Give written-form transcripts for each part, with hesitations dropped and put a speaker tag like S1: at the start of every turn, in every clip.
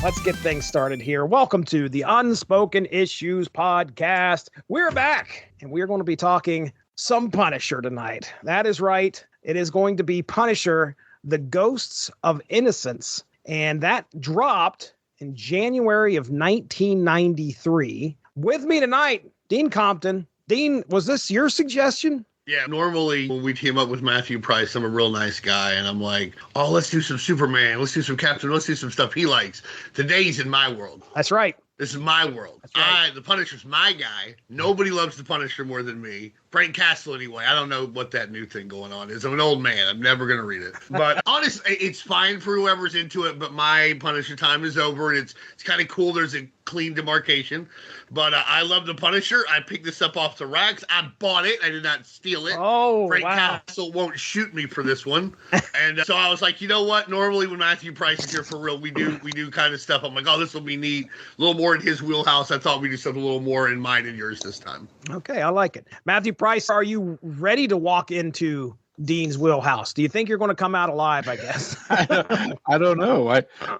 S1: Let's get things started here. Welcome to the Unspoken Issues podcast. We're back, and we're going to be talking some Punisher tonight. That is right. It is going to be Punisher, The Ghosts of Innocence. And that dropped in January of 1993. With me tonight, Dean Compton. Dean, was this your suggestion?
S2: Yeah, normally when we team up with Matthew Price, I'm a real nice guy, and I'm like, oh, let's do some Superman, let's do some Captain, let's do some stuff he likes. Today's in my world.
S1: That's right.
S2: This is my world.
S1: That's right.
S2: The Punisher's my guy. Nobody loves the Punisher more than me. Frank Castle, anyway. I don't know what that new thing going on is. I'm an old man. I'm never going to read it. But honestly, it's fine for whoever's into it, but my Punisher time is over, and it's kind of cool. There's a clean demarcation. But I love the Punisher. I picked this up off the racks. I bought it. I did not steal it.
S1: Oh,
S2: Frank
S1: wow.
S2: Castle won't shoot me for this one. And so I was like, you know what? Normally when Matthew Price is here for real, we do kind of stuff. I'm like, oh, this will be neat. A little more in his wheelhouse. I thought we'd do something a little more in mine and yours this time.
S1: Okay, I like it. Matthew Price, are you ready to walk into Dean's wheelhouse? Do you think you're going to come out alive, I guess?
S3: I don't know.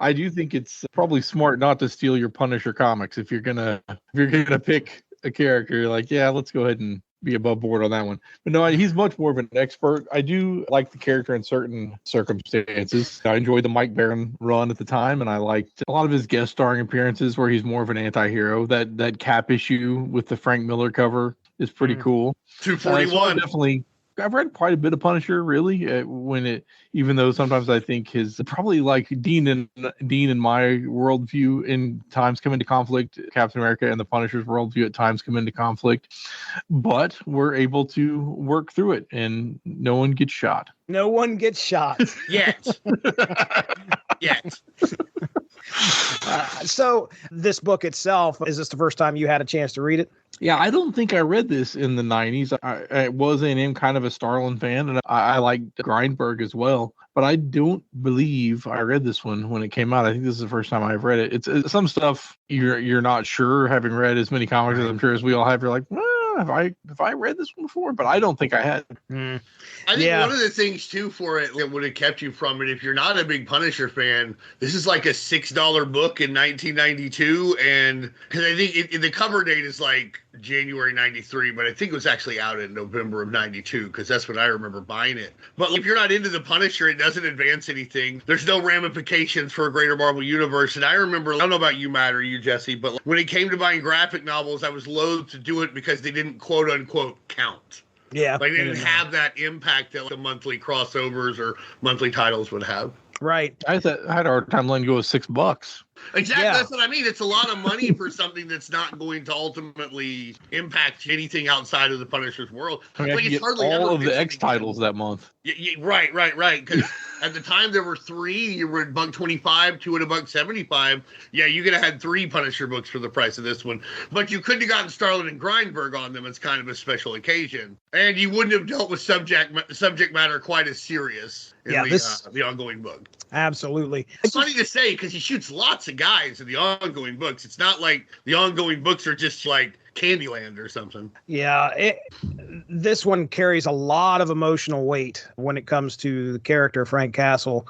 S3: I do think it's probably smart not to steal your Punisher comics. If you're gonna pick a character, you're like, yeah, let's go ahead and be above board on that one. But no, he's much more of an expert. I do like the character in certain circumstances. I enjoyed the Mike Baron run at the time, and I liked a lot of his guest starring appearances where he's more of an anti-hero. That Cap issue with the Frank Miller cover is pretty cool.
S2: 241.
S3: Definitely. I've read quite a bit of Punisher, really. Even though sometimes I think his probably like Dean and my worldview in times come into conflict. Captain America and the Punisher's worldview at times come into conflict, but we're able to work through it, and no one gets shot.
S1: No one gets shot
S2: Yet. Yet.
S1: So this book itself, is this the first time you had a chance to read it?
S3: Yeah, I don't think I read this in the 90s. I was and am kind of a Starlin fan, and I like Grindberg as well. But I don't believe I read this one when it came out. I think this is the first time I've read it. It's some stuff you're not sure, having read as many comics as I'm sure as we all have. You're like, have I read this one before? But I don't think I had.
S2: I think one of the things too for it that would have kept you from it, if you're not a big Punisher fan, this is like a $6 book in 1992, and because I think the cover date is like January 93, but I think it was actually out in November of 92 because that's when I remember buying it. But if you're not into the Punisher, it doesn't advance anything. There's no ramifications for a greater Marvel universe. And I remember, I don't know about you, Matt, or you, Jesse, but when it came to buying graphic novels, I was loath to do it because they didn't quote unquote count.
S1: Yeah.
S2: Like they didn't have that impact that the monthly crossovers or monthly titles would have.
S1: Right.
S3: I had a hard time letting go of $6.
S2: Exactly.
S1: Yeah.
S2: That's what I mean. It's a lot of money for something that's not going to ultimately impact anything outside of the Punisher's world.
S3: I mean,
S2: like,
S3: I get all of the X titles that month.
S2: Right. Because at the time there were 3. You were at $1.25, 2 at $1.75. Yeah, you could have had 3 Punisher books for the price of this one, but you couldn't have gotten Starlin and Grindberg on them. It's kind of a special occasion, and you wouldn't have dealt with subject matter quite as serious in the ongoing book.
S1: Absolutely.
S2: It's funny to say because he shoots lots of guys in the ongoing books. It's not like the ongoing books are just like Candyland or something.
S1: Yeah, this one carries a lot of emotional weight when it comes to the character Frank Castle.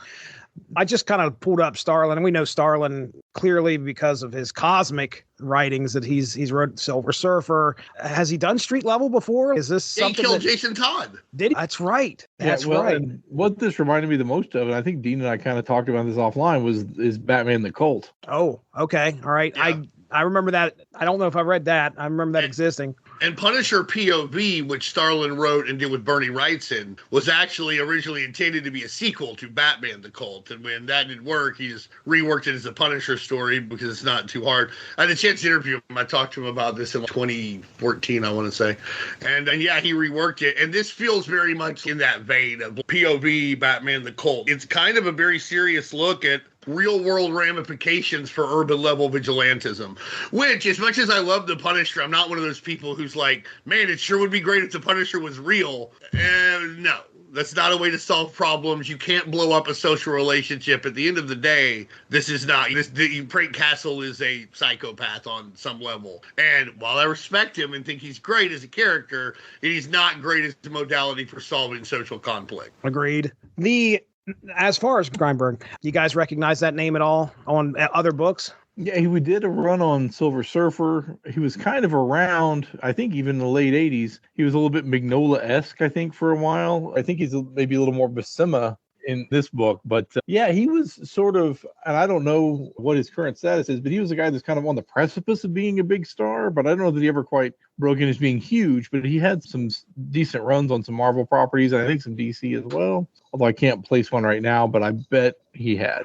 S1: I just kind of pulled up Starlin, and we know Starlin clearly because of his cosmic writings that he's wrote Silver Surfer. Has he done street level before? Is this something
S2: he killed Jason Todd?
S1: Did he? That's right. That's right.
S3: And what this reminded me the most of, and I think Dean and I kind of talked about this offline, is Batman the Cult.
S1: Oh, okay. All right. Yeah. I remember that. I don't know if I read that. I remember that existing.
S2: And Punisher POV, which Starlin wrote and did with Bernie Wrightson, was actually originally intended to be a sequel to Batman the Cult. And when that didn't work, he just reworked it as a Punisher story because it's not too hard. I had a chance to interview him. I talked to him about this in 2014, I want to say. And yeah, he reworked it. And this feels very much in that vein of POV Batman the Cult. It's kind of a very serious look at real world ramifications for urban level vigilantism, which, as much as I love the Punisher, I'm not one of those people who's like, man, it sure would be great if the Punisher was real. No, that's not a way to solve problems. You can't blow up a social relationship. At the end of the day, this is not, Frank Castle is a psychopath on some level. And while I respect him and think he's great as a character, he's not great as a modality for solving social conflict.
S1: Agreed. The As far as Grindberg, you guys recognize that name at all on other books?
S3: Yeah, we did a run on Silver Surfer. He was kind of around, I think, even in the late 80s. He was a little bit Mignola-esque, I think, for a while. I think he's maybe a little more Buscema in this book. But yeah, he was sort of, and I don't know what his current status is, but he was a guy that's kind of on the precipice of being a big star. But I don't know that he ever quite broke in as being huge. But he had some decent runs on some Marvel properties, and I think some DC as well. Although I can't place one right now, but I bet he had.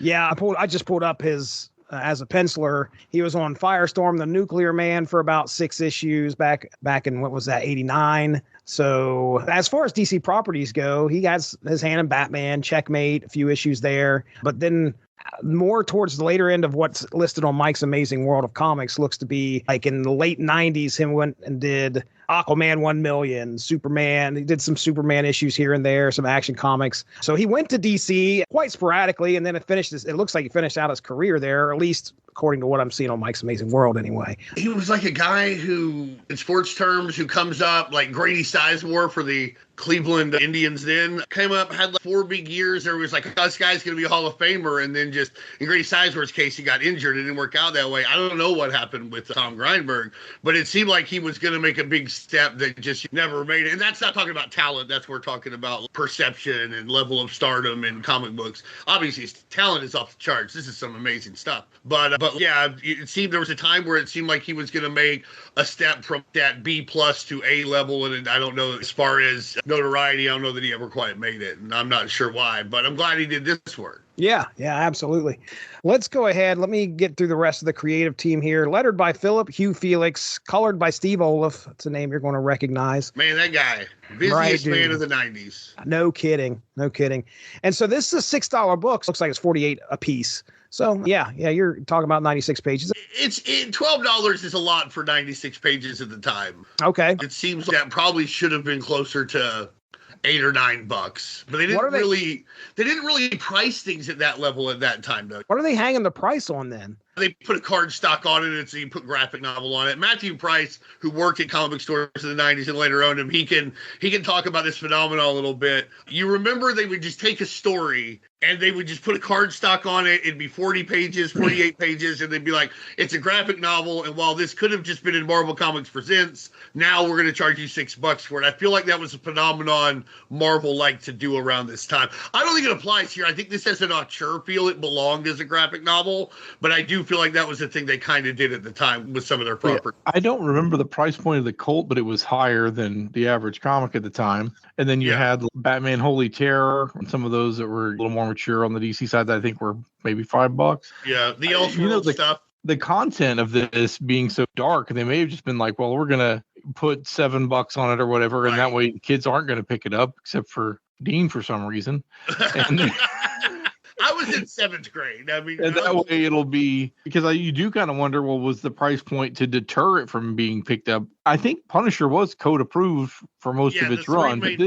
S1: Yeah, I just pulled up his... as a penciler, he was on Firestorm, the Nuclear Man, for about 6 issues back in, what was that, 89. So as far as DC properties go, he has his hand in Batman, Checkmate, a few issues there. But then more towards the later end of what's listed on Mike's Amazing World of Comics looks to be like in the late 90s, him went and did Aquaman 1 million, Superman. He did some Superman issues here and there, some Action Comics. So he went to DC quite sporadically, and then it looks like he finished out his career there, or at least according to what I'm seeing on Mike's Amazing World anyway.
S2: He was like a guy who, in sports terms, who comes up like Grady Sizemore for the Cleveland Indians then, came up, had like 4 big years. There was like, this guy's going to be a Hall of Famer. And then just, in Grady Sizemore's case, he got injured. It didn't work out that way. I don't know what happened with Tom Grindberg, but it seemed like he was going to make a big step that just never made it. And that's not talking about talent. That's we're talking about perception and level of stardom in comic books. Obviously, his talent is off the charts. This is some amazing stuff. But yeah, it seemed there was a time where it seemed like he was going to make a step from that B+ to A level. And I don't know, as far as notoriety, I don't know that he ever quite made it. And I'm not sure why, but I'm glad he did this work.
S1: Yeah, absolutely. Let's go ahead. Let me get through the rest of the creative team here. Lettered by Philip Hugh Felix, colored by Steve Olaf. That's a name you're going to recognize.
S2: Man, that guy, busiest man of the 90s.
S1: No kidding. And so this is a $6 book. Looks like it's 48 a piece. So yeah, you're talking about 96 pages.
S2: $12 is a lot for 96 pages at the time.
S1: Okay.
S2: It seems that probably should have been closer to $8 or $9, but they didn't really price things at that level at that time, though.
S1: What are they hanging the price on then?
S2: They put a card stock on it, and so you put graphic novel on it. Matthew Price, who worked at comic book stores in the 90s and later owned them, he can talk about this phenomenon a little bit. You remember they would just take a story and they would just put a card stock on it. It'd be 40 pages, 48 pages, and they'd be like, it's a graphic novel, and while this could have just been in Marvel Comics Presents, now we're going to charge you $6 for it. I feel like that was a phenomenon Marvel liked to do around this time. I don't think it applies here. I think this has an auteur feel. It belonged as a graphic novel, but I do feel like that was the thing they kind of did at the time with some of their property.
S3: Yeah, I don't remember the price point of the Colt, but it was higher than the average comic at the time. And then you had Batman Holy Terror and some of those that were a little more mature on the DC side that I think were maybe $5.
S2: Yeah, the Elseworld stuff.
S3: The content of this being so dark, they may have just been like, well, we're going to put $7 on it or whatever. Right. And that way kids aren't going to pick it up except for Dean for some reason. And
S2: I was in 7th grade. I mean,
S3: and that way it'll be, because you do kind of wonder, well, was the price point to deter it from being picked up? I think Punisher was code approved for most of its run, but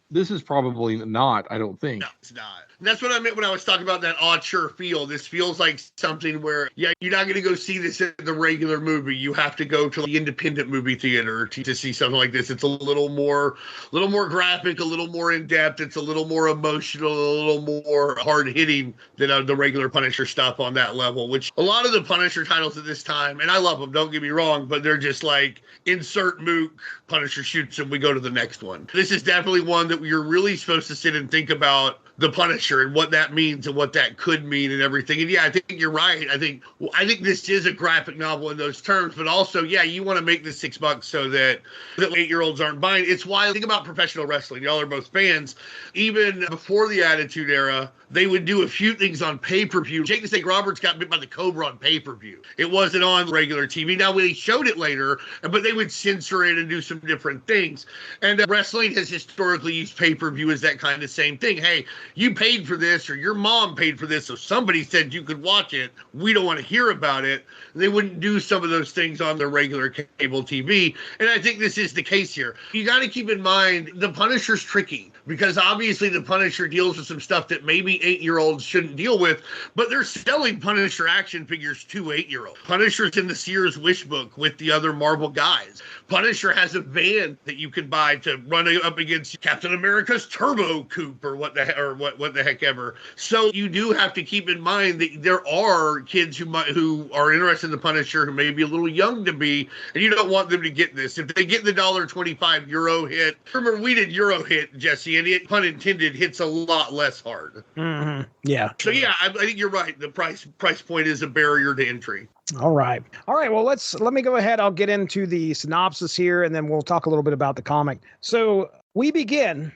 S3: this is probably not, I don't think.
S2: No, it's not. And that's what I meant when I was talking about that auteur feel. This feels like something where, you're not going to go see this in the regular movie. You have to go to the independent movie theater to see something like this. It's a little more graphic, a little more in depth. It's a little more emotional, a little more hard hitting than the regular Punisher stuff on that level, which a lot of the Punisher titles at this time, and I love them, don't get me wrong, but they're just like, insert Mook, Punisher shoots him, we go to the next one. This is definitely one that you're really supposed to sit and think about the Punisher and what that means and what that could mean and everything. And I think you're right. I think this is a graphic novel in those terms, but also, you want to make this $6 so that 8-year-olds aren't buying. It's why I think about professional wrestling. Y'all are both fans. Even before the Attitude Era, they would do a few things on pay-per-view. Jake the Snake Roberts got bit by the Cobra on pay-per-view. It wasn't on regular TV. Now, they showed it later, but they would censor it and do some different things. And wrestling has historically used pay-per-view as that kind of same thing. Hey, you paid for this, or your mom paid for this, so somebody said you could watch it. We don't want to hear about it. They wouldn't do some of those things on their regular cable TV. And I think this is the case here. You got to keep in mind, the Punisher's tricky, because obviously the Punisher deals with some stuff that maybe 8-year-olds shouldn't deal with, but they're selling Punisher action figures to 8-year-olds. Punisher's in the Sears Wish Book with the other Marvel guys. Punisher has a van that you can buy to run up against Captain America's Turbo Coupe or what the heck ever. So you do have to keep in mind that there are kids who are interested in the Punisher who may be a little young to be, and you don't want them to get this. If they get the $1.25 Euro hit, remember we did Euro hit, Jesse, and it, pun intended, hits a lot less hard.
S1: Mm-hmm. Yeah.
S2: So yeah, I think you're right. The price point is a barrier to entry.
S1: All right. Well, let me go ahead. I'll get into the synopsis here, and then we'll talk a little bit about the comic. So we begin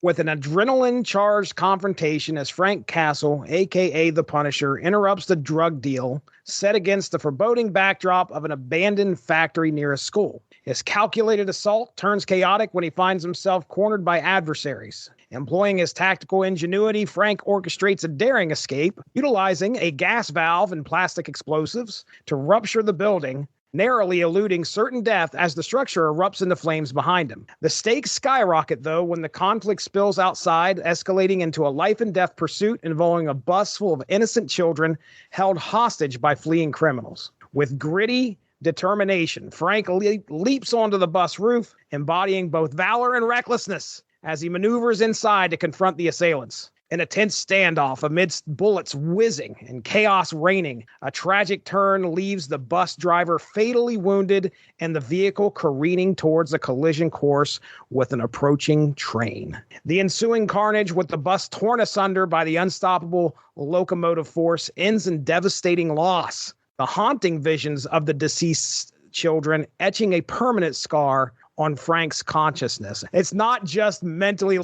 S1: with an adrenaline-charged confrontation as Frank Castle, a.k.a. the Punisher, interrupts the drug deal set against the foreboding backdrop of an abandoned factory near a school. His calculated assault turns chaotic when he finds himself cornered by adversaries. Employing his tactical ingenuity, Frank orchestrates a daring escape, utilizing a gas valve and plastic explosives to rupture the building, narrowly eluding certain death as the structure erupts into flames behind him. The stakes skyrocket, though, when the conflict spills outside, escalating into a life-and-death pursuit involving a bus full of innocent children held hostage by fleeing criminals. With gritty determination, Frank leaps onto the bus roof, embodying both valor and recklessness as he maneuvers inside to confront the assailants. In a tense standoff amidst bullets whizzing and chaos reigning, a tragic turn leaves the bus driver fatally wounded and the vehicle careening towards a collision course with an approaching train. The ensuing carnage, with the bus torn asunder by the unstoppable locomotive force, ends in devastating loss. The haunting visions of the deceased children etching a permanent scar on Frank's consciousness. It's not just mentally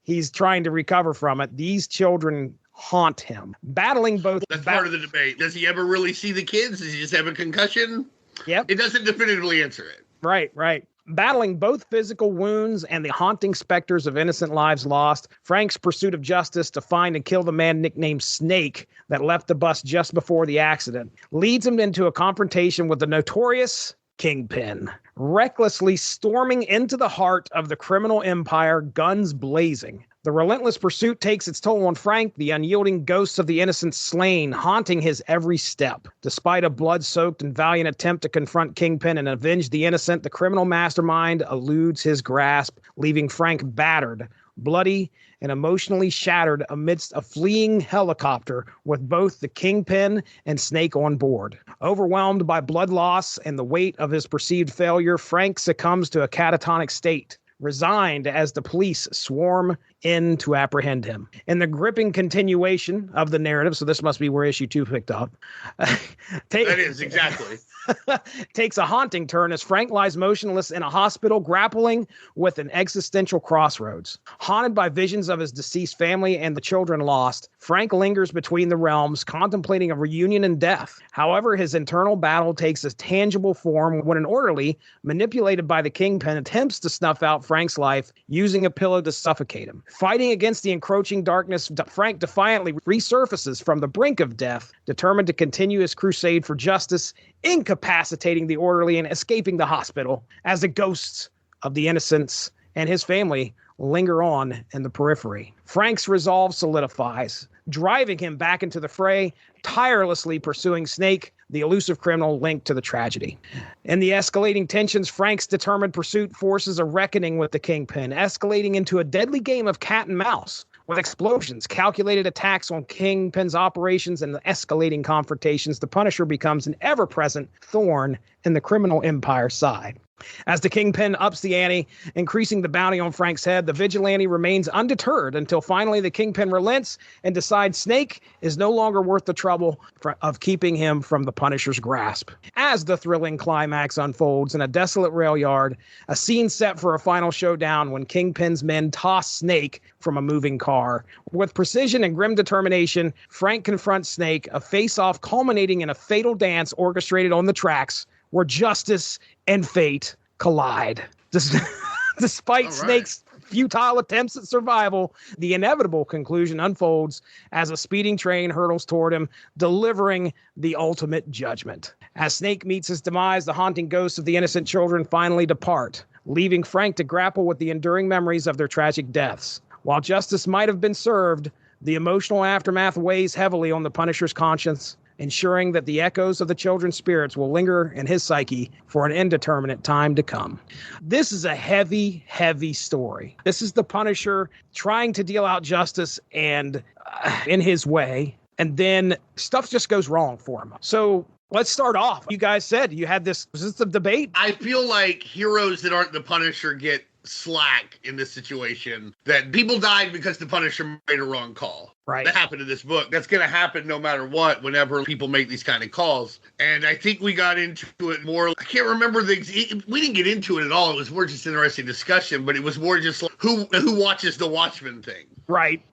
S1: he's trying to recover from it. These children haunt him. Battling both...
S2: That's part of the debate. Does he ever really see the kids? Does he just have a concussion?
S1: Yep.
S2: It doesn't definitively answer it.
S1: Right. Battling both physical wounds and the haunting specters of innocent lives lost, Frank's pursuit of justice to find and kill the man nicknamed Snake that left the bus just before the accident leads him into a confrontation with the notorious Kingpin, recklessly storming into the heart of the criminal empire, guns blazing. The relentless pursuit takes its toll on Frank, the unyielding ghosts of the innocent slain haunting his every step. Despite a blood-soaked and valiant attempt to confront Kingpin and avenge the innocent, the criminal mastermind eludes his grasp, leaving Frank battered, bloody, and emotionally shattered amidst a fleeing helicopter with both the Kingpin and Snake on board. Overwhelmed by blood loss and the weight of his perceived failure, Frank succumbs to a catatonic state, resigned as the police swarm in to apprehend him. In the gripping continuation of the narrative, so this must be where issue 2 picked up.
S2: That is, exactly.
S1: Takes a haunting turn as Frank lies motionless in a hospital, grappling with an existential crossroads. Haunted by visions of his deceased family and the children lost, Frank lingers between the realms, contemplating a reunion in death. However, his internal battle takes a tangible form when an orderly, manipulated by the Kingpin, attempts to snuff out Frank's life using a pillow to suffocate him. Fighting against the encroaching darkness, Frank defiantly resurfaces from the brink of death, determined to continue his crusade for justice, incapacitating the orderly and escaping the hospital as the ghosts of the innocents and his family linger on in the periphery. Frank's resolve solidifies, driving him back into the fray, tirelessly pursuing Snake, the elusive criminal linked to the tragedy. In the escalating tensions, Frank's determined pursuit forces a reckoning with the Kingpin, escalating into a deadly game of cat and mouse. With explosions, calculated attacks on Kingpin's operations, and the escalating confrontations, the Punisher becomes an ever-present thorn in the criminal empire's side. As the Kingpin ups the ante, increasing the bounty on Frank's head, the vigilante remains undeterred until finally the Kingpin relents and decides Snake is no longer worth the trouble of keeping him from the Punisher's grasp. As the thrilling climax unfolds in a desolate rail yard, a scene set for a final showdown when Kingpin's men toss Snake from a moving car. With precision and grim determination, Frank confronts Snake, a face-off culminating in a fatal dance orchestrated on the tracks where justice and fate collide. Despite Snake's futile attempts at survival, the inevitable conclusion unfolds as a speeding train hurtles toward him, delivering the ultimate judgment. As Snake meets his demise, the haunting ghosts of the innocent children finally depart, leaving Frank to grapple with the enduring memories of their tragic deaths. While justice might have been served, the emotional aftermath weighs heavily on the Punisher's conscience, ensuring that the echoes of the children's spirits will linger in his psyche for an indeterminate time to come. This is a heavy, heavy story. This is the Punisher trying to deal out justice and in his way, and then stuff just goes wrong for him. So let's start off. You guys said you had this. Was this the debate?
S2: I feel like heroes that aren't the Punisher get slack in this situation, that people died because the Punisher made a wrong call.
S1: Right.
S2: That happened in this book. That's going to happen no matter what, whenever people make these kind of calls. And I think we got into it more. I can't remember we didn't get into it at all. It was more just interesting discussion, but it was more just like who watches the Watchmen thing.
S1: Right.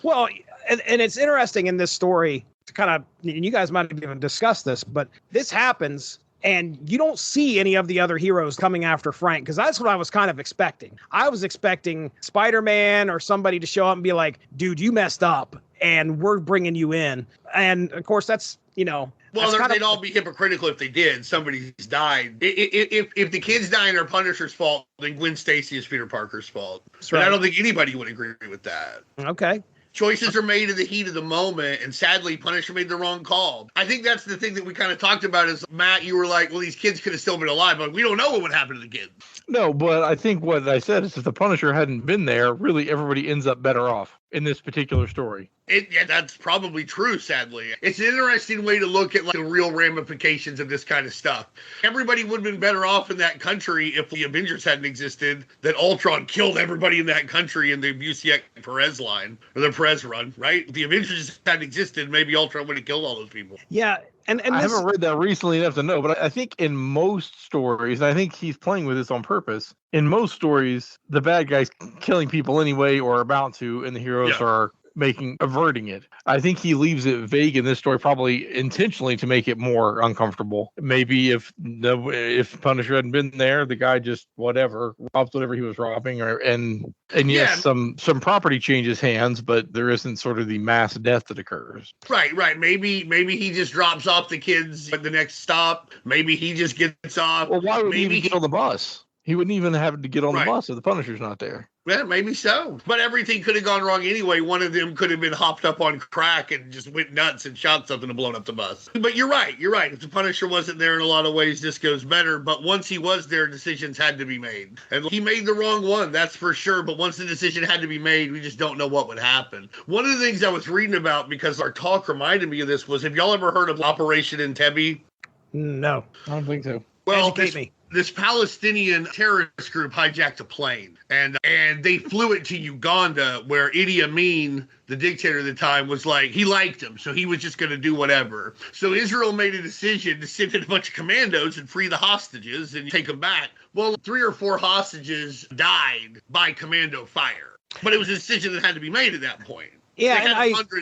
S1: Well, and it's interesting in this story to kind of, and you guys might have even discussed this, but this happens and you don't see any of the other heroes coming after Frank, because that's what I was kind of expecting. I was expecting Spider-Man or somebody to show up and be like, dude, you messed up and we're bringing you in. And of course, that's, well,
S2: they'd all be hypocritical if they did. Somebody's died. If the kids dying are Punisher's fault, then Gwen Stacy is Peter Parker's fault. But right. I don't think anybody would agree with that.
S1: Okay.
S2: Choices are made in the heat of the moment, and sadly, Punisher made the wrong call. I think that's the thing that we kind of talked about is, Matt, you were like, well, these kids could have still been alive, but we don't know what would happen to the kids.
S3: No, but I think what I said is if the Punisher hadn't been there, really everybody ends up better off in this particular story.
S2: Yeah, that's probably true, sadly. It's an interesting way to look at like the real ramifications of this kind of stuff. Everybody would have been better off in that country if the Avengers hadn't existed, that Ultron killed everybody in that country in the Busiek-Perez line, or the Perez run, right? If the Avengers hadn't existed, maybe Ultron would have killed all those people.
S1: Yeah, and
S3: I haven't read that recently enough to know, but I think in most stories, and I think he's playing with this on purpose, in most stories, the bad guy's killing people anyway or about to, and the heroes are averting it. I think he leaves it vague in this story, probably intentionally to make it more uncomfortable. Maybe if Punisher hadn't been there, the guy just robs whatever he was robbing, and yes, some property changes hands, but there isn't sort of the mass death that occurs.
S2: Right. Maybe he just drops off the kids at the next stop. Maybe he just gets off.
S3: Well, why would he even get on the bus? He wouldn't even have to get on the bus if the Punisher's not there.
S2: Yeah, maybe so. But everything could have gone wrong anyway. One of them could have been hopped up on crack and just went nuts and shot something and blown up the bus. But you're right. If the Punisher wasn't there, in a lot of ways, this goes better. But once he was there, decisions had to be made. And he made the wrong one, that's for sure. But once the decision had to be made, we just don't know what would happen. One of the things I was reading about, because our talk reminded me of this, was, have y'all ever heard of Operation Entebbe?
S1: No.
S3: I don't think so.
S2: Well, this Palestinian terrorist group hijacked a plane and they flew it to Uganda, where Idi Amin, the dictator at the time, was like, he liked him, so he was just going to do whatever. So Israel made a decision to send in a bunch of commandos and free the hostages and take them back. Well, 3 or 4 hostages died by commando fire, but it was a decision that had to be made at that point.
S1: Yeah,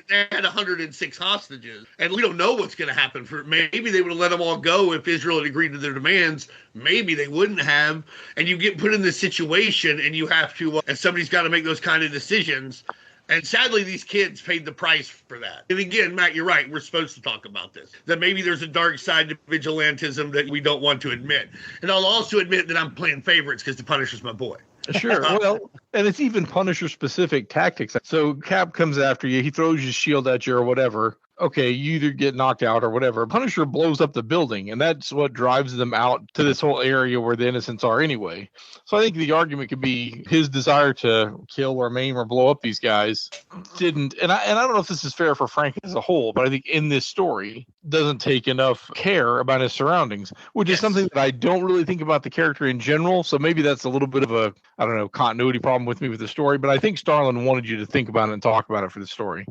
S2: they had 106 hostages, and we don't know what's going to happen. Maybe they would have let them all go if Israel had agreed to their demands. Maybe they wouldn't have. And you get put in this situation, and you have to, and somebody's got to make those kind of decisions. And sadly, these kids paid the price for that. And again, Matt, you're right. We're supposed to talk about this. That maybe there's a dark side to vigilantism that we don't want to admit. And I'll also admit that I'm playing favorites because the Punisher's my boy.
S3: Sure. Well, and it's even Punisher-specific tactics. So Cap comes after you. He throws his shield at you or whatever. Okay, you either get knocked out or whatever. Punisher blows up the building, and that's what drives them out to this whole area where the innocents are anyway. So I think the argument could be his desire to kill or maim or blow up these guys didn't. And I don't know if this is fair for Frank as a whole, but I think in this story doesn't take enough care about his surroundings, which is something that I don't really think about the character in general. So maybe that's a little bit of a, I don't know, continuity problem with me with the story. But I think Starlin wanted you to think about it and talk about it for the story.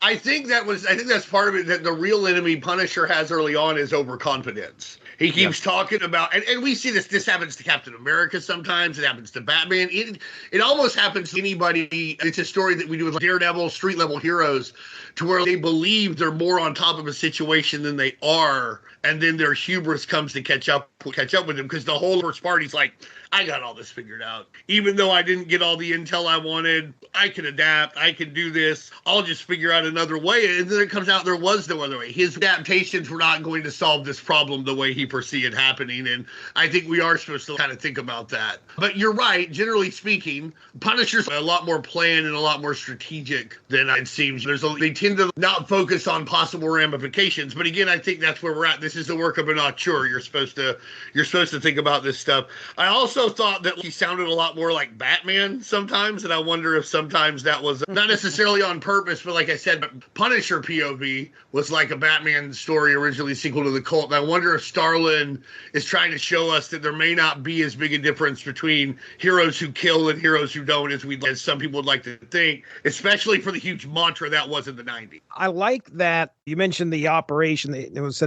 S2: I think that's part of it, that the real enemy Punisher has early on is overconfidence. He keeps talking about, and we see this happens to Captain America sometimes, it happens to Batman, it almost happens to anybody. It's a story that we do with like Daredevil, street level heroes, to where they believe they're more on top of a situation than they are, and then their hubris comes to catch up with them, because the whole first party's like, I got all this figured out. Even though I didn't get all the intel I wanted, I can adapt. I can do this. I'll just figure out another way. And then it comes out there was no other way. His adaptations were not going to solve this problem the way he perceived it happening. And I think we are supposed to kind of think about that. But you're right. Generally speaking, Punisher's a lot more planned and a lot more strategic than it seems. They tend to not focus on possible ramifications. But again, I think that's where we're at. This is the work of an auteur. You're supposed to think about this stuff. I also thought that he sounded a lot more like Batman sometimes, and I wonder if sometimes that was not necessarily on purpose, but like I said, Punisher POV was like a Batman story originally sequel to the Cult. And I wonder if Starlin is trying to show us that there may not be as big a difference between heroes who kill and heroes who don't as some people would like to think, especially for the huge mantra that was in the 90s.
S1: I like that you mentioned the operation. It was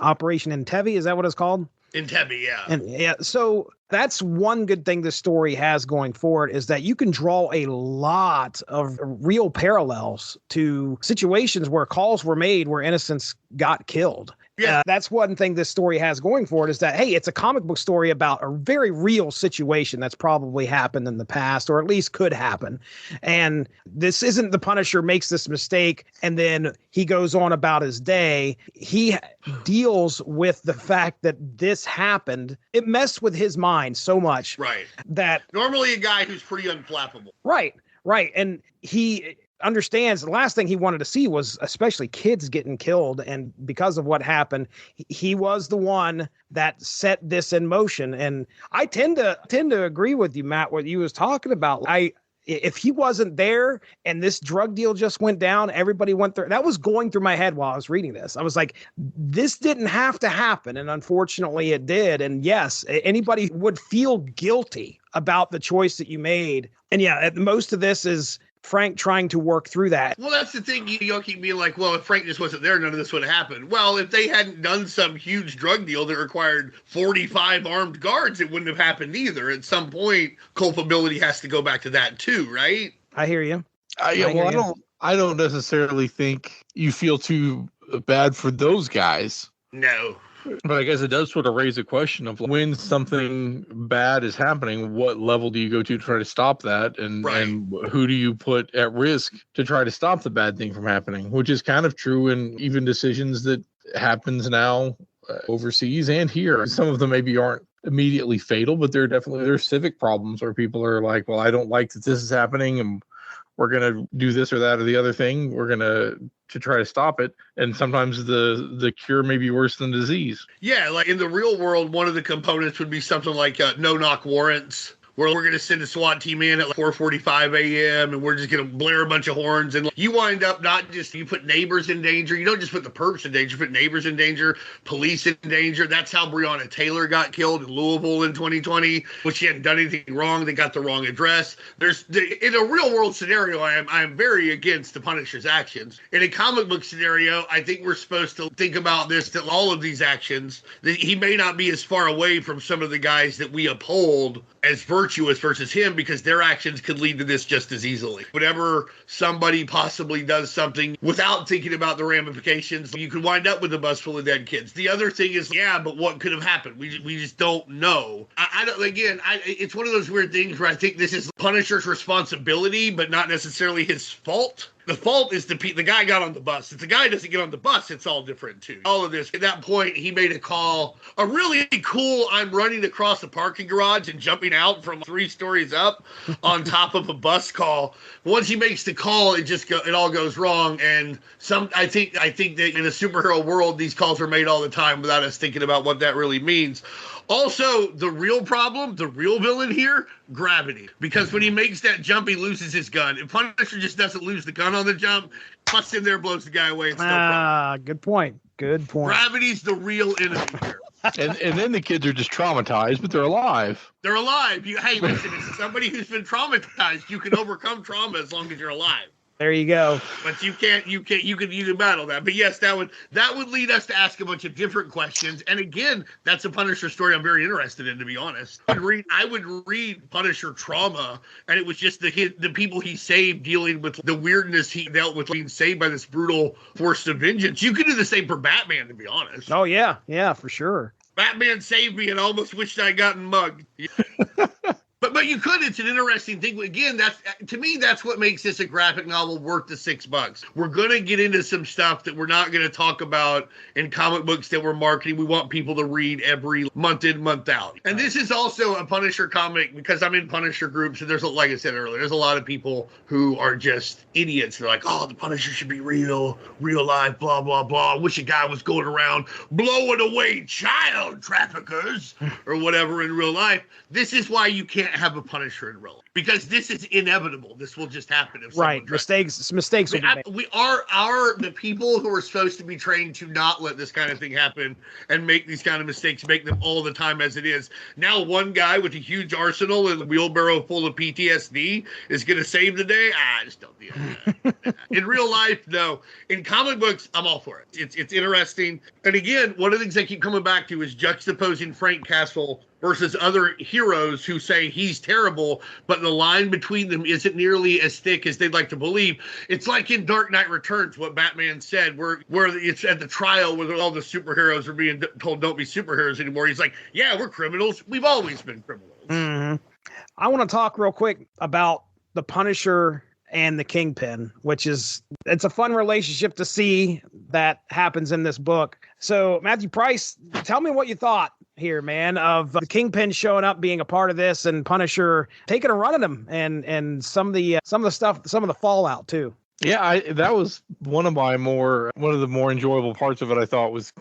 S1: Operation Entebbe. Is that what it's called?
S2: Entebbe, yeah.
S1: And yeah, so that's one good thing this story has going forward is that you can draw a lot of real parallels to situations where calls were made where innocents got killed. Yeah, that's one thing this story has going for it is that, hey, it's a comic book story about a very real situation that's probably happened in the past, or at least could happen. And this isn't the Punisher makes this mistake and then he goes on about his day. He deals with the fact that this happened. It messed with his mind so much.
S2: Right.
S1: That
S2: normally a guy who's pretty unflappable.
S1: Right. And he understands the last thing he wanted to see was especially kids getting killed. And because of what happened, he was the one that set this in motion. And I tend to agree with you, Matt, what you was talking about. If he wasn't there and this drug deal just went down, everybody went through. That was going through my head while I was reading this. I was like, this didn't have to happen. And unfortunately it did. And yes, anybody would feel guilty about the choice that you made. And yeah, most of this is Frank trying to work through that.
S2: Well, that's the thing. You keep being like, well, if Frank just wasn't there, none of this would have happened. Well, if they hadn't done some huge drug deal that required 45 armed guards, it wouldn't have happened either. At some point, culpability has to go back to that too, right?
S1: I hear you.
S3: I don't necessarily think you feel too bad for those guys.
S2: No.
S3: But I guess it does sort of raise a question of when something bad is happening, what level do you go to try to stop that? And who do you put at risk to try to stop the bad thing from happening, which is kind of true in even decisions that happens now overseas and here. Some of them maybe aren't immediately fatal, but there's civic problems where people are like, well, I don't like that this is happening and we're going to do this or that or the other thing. We're going to try to stop it. And sometimes the cure may be worse than the disease.
S2: Yeah, like in the real world, one of the components would be something like no-knock warrants, where we're going to send a SWAT team in at like 4:45 a.m. and we're just going to blare a bunch of horns. And you wind up you put neighbors in danger. You don't just put the perps in danger, you put neighbors in danger, police in danger. That's how Breonna Taylor got killed in Louisville in 2020, which she hadn't done anything wrong. They got the wrong address. In a real world scenario, I am very against the Punisher's actions. In a comic book scenario, I think we're supposed to think about this, that all of these actions, that he may not be as far away from some of the guys that we uphold as virtuous versus him, because their actions could lead to this just as easily. Whenever somebody possibly does something without thinking about the ramifications, you could wind up with a bus full of dead kids. The other thing is, but what could have happened? We just don't know. It's one of those weird things where I think this is Punisher's responsibility, but not necessarily his fault. The fault is the guy got on the bus. If the guy doesn't get on the bus, it's all different too. All of this. At that point, he made a call, a really cool, I'm running across a parking garage and jumping out from 3 stories up on top of a bus call. Once he makes the call, it all goes wrong. And I think that in a superhero world, these calls are made all the time without us thinking about what that really means. Also, the real problem, the real villain here, gravity. Because when he makes that jump, he loses his gun. If Punisher just doesn't lose the gun on the jump, busts in there, blows the guy away. It's no problem.
S1: Good point.
S2: Gravity's the real enemy here.
S3: and then the kids are just traumatized, but they're alive.
S2: They're alive. Hey, listen, it's somebody who's been traumatized. You can overcome trauma as long as you're alive.
S1: There you go.
S2: But you can battle that. But yes, that would lead us to ask a bunch of different questions. And again, that's a Punisher story I'm very interested in, to be honest. I would read Punisher Trauma, and it was just the people he saved dealing with the weirdness he dealt with being saved by this brutal force of vengeance. You could do the same for Batman, to be honest.
S1: Oh yeah, for sure.
S2: Batman saved me and almost wished I'd gotten mugged. But you could. It's an interesting thing. Again, to me, that's what makes this a graphic novel worth the $6. We're going to get into some stuff that we're not going to talk about in comic books that we're marketing. We want people to read every month in, month out. And this is also a Punisher comic because I'm in Punisher groups. And like I said earlier, there's a lot of people who are just idiots. They're like, oh, the Punisher should be real life, blah, blah, blah. I wish a guy was going around blowing away child traffickers or whatever in real life. This is why you can't have a Punisher in real life, because this is inevitable. This will just happen. If
S1: right. Mistakes will be made.
S2: We are the people who are supposed to be trained to not let this kind of thing happen and make these kind of mistakes, make them all the time as it is. Now, one guy with a huge arsenal and a wheelbarrow full of PTSD is going to save the day. I just don't do that. In real life, no. In comic books, I'm all for it. It's interesting. And again, one of the things I keep coming back to is juxtaposing Frank Castle versus other heroes who say he's terrible, but the line between them isn't nearly as thick as they'd like to believe. It's like in Dark Knight Returns, what Batman said, where it's at the trial where all the superheroes are being told don't be superheroes anymore. He's like, yeah, we're criminals. We've always been criminals.
S1: Mm-hmm. I want to talk real quick about the Punisher and the Kingpin, it's a fun relationship to see that happens in this book. So Matthew Price, tell me what you thought here, man, of the Kingpin showing up, being a part of this, and Punisher taking a run at him, and some of the stuff, some of the fallout too.
S3: Yeah, that was one of the more enjoyable parts of it. I thought was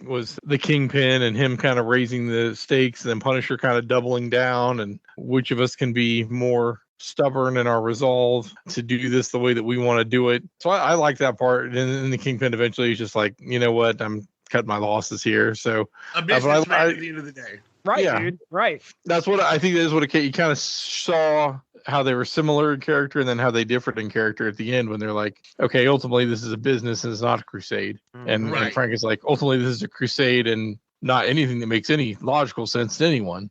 S3: the Kingpin and him kind of raising the stakes, and then Punisher kind of doubling down, and which of us can be more stubborn in our resolve to do this the way that we want to do it. So I like that part. And then the Kingpin eventually is just like, you know what, I'm cutting my losses here. So
S2: a businessman at the end of the day.
S1: Right, yeah. Dude. Right.
S3: That's what I think. That is what you kind of saw how they were similar in character and then how they differed in character at the end when they're like, okay, ultimately this is a business and it's not a crusade. And Frank is like, ultimately this is a crusade and not anything that makes any logical sense to anyone.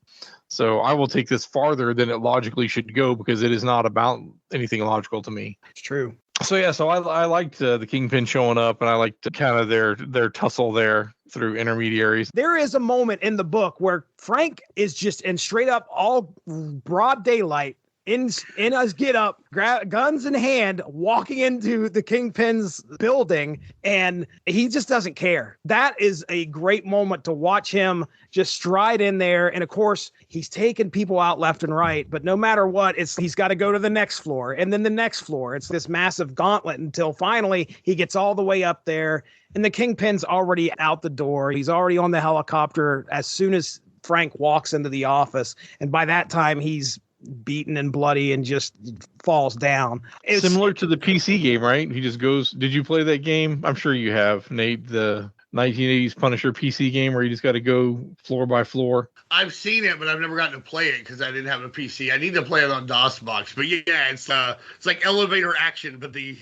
S3: So I will take this farther than it logically should go because it is not about anything logical to me.
S1: It's true.
S3: So yeah, so I liked the Kingpin showing up, and I liked kind of their tussle there through intermediaries.
S1: There is a moment in the book where Frank is just in straight up all broad daylight in us get up, guns in hand, walking into the Kingpin's building, and he just doesn't care. That is a great moment to watch him just stride in there. And of course, he's taking people out left and right, but no matter what, he's got to go to the next floor and then the next floor. It's this massive gauntlet until finally he gets all the way up there, and the Kingpin's already out the door. He's already on the helicopter as soon as Frank walks into the office. And by that time, he's beaten and bloody and just falls down. It's
S3: similar to the PC game, right? He just goes. Did you play that game? I'm sure you have, Nate. The 1980s Punisher PC game where you just got to go floor by floor.
S2: I've seen it, but I've never gotten to play it because I didn't have a PC. I need to play it on DOSBox. But yeah, it's like elevator action, but the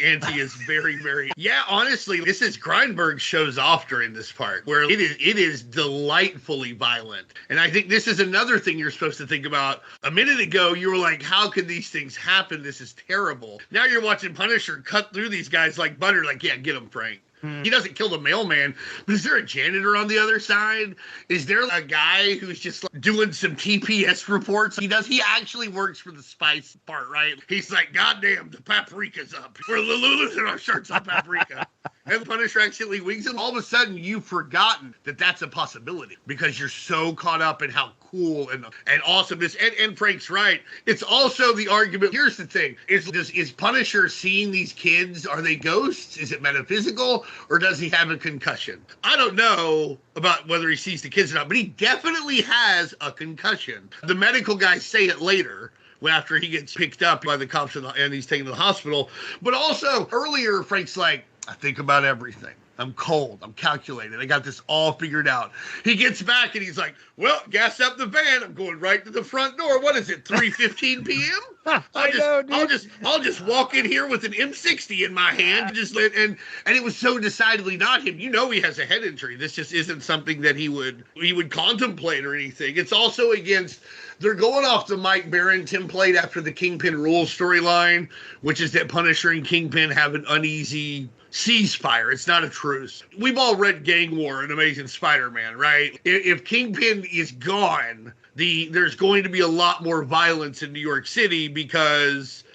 S2: ante is very, very. Yeah, honestly, this is Grindberg shows off during this part where it is delightfully violent. And I think this is another thing you're supposed to think about. A minute ago, you were like, how can these things happen? This is terrible. Now you're watching Punisher cut through these guys like butter. Like, yeah, get him, Frank. He doesn't kill the mailman, but is there a janitor on the other side? Is there a guy who's just like doing some TPS reports? He actually works for the spice part, right? He's like, goddamn, the paprika's up. We're losing our shirts on paprika. And the Punisher accidentally wings him. All of a sudden, you've forgotten that that's a possibility because you're so caught up in how cool and awesome this. And Frank's right. It's also the argument. Here's the thing: is Punisher seeing these kids? Are they ghosts? Is it metaphysical, or does he have a concussion? I don't know about whether he sees the kids or not, but he definitely has a concussion. The medical guys say it later, after he gets picked up by the cops and he's taken to the hospital. But also earlier, Frank's like, I think about everything. I'm cold. I'm calculated. I got this all figured out. He gets back and he's like, well, gas up the van. I'm going right to the front door. What is it, 3:15 p.m.? I'll just walk in here with an M60 in my hand. And it was so decidedly not him. You know he has a head injury. This just isn't something that he would contemplate or anything. It's also against... They're going off the Mike Baron template after the Kingpin Rules storyline, which is that Punisher and Kingpin have an uneasy ceasefire. It's not a truce. We've all read Gang War and Amazing Spider-Man, right? If Kingpin is gone, there's going to be a lot more violence in New York City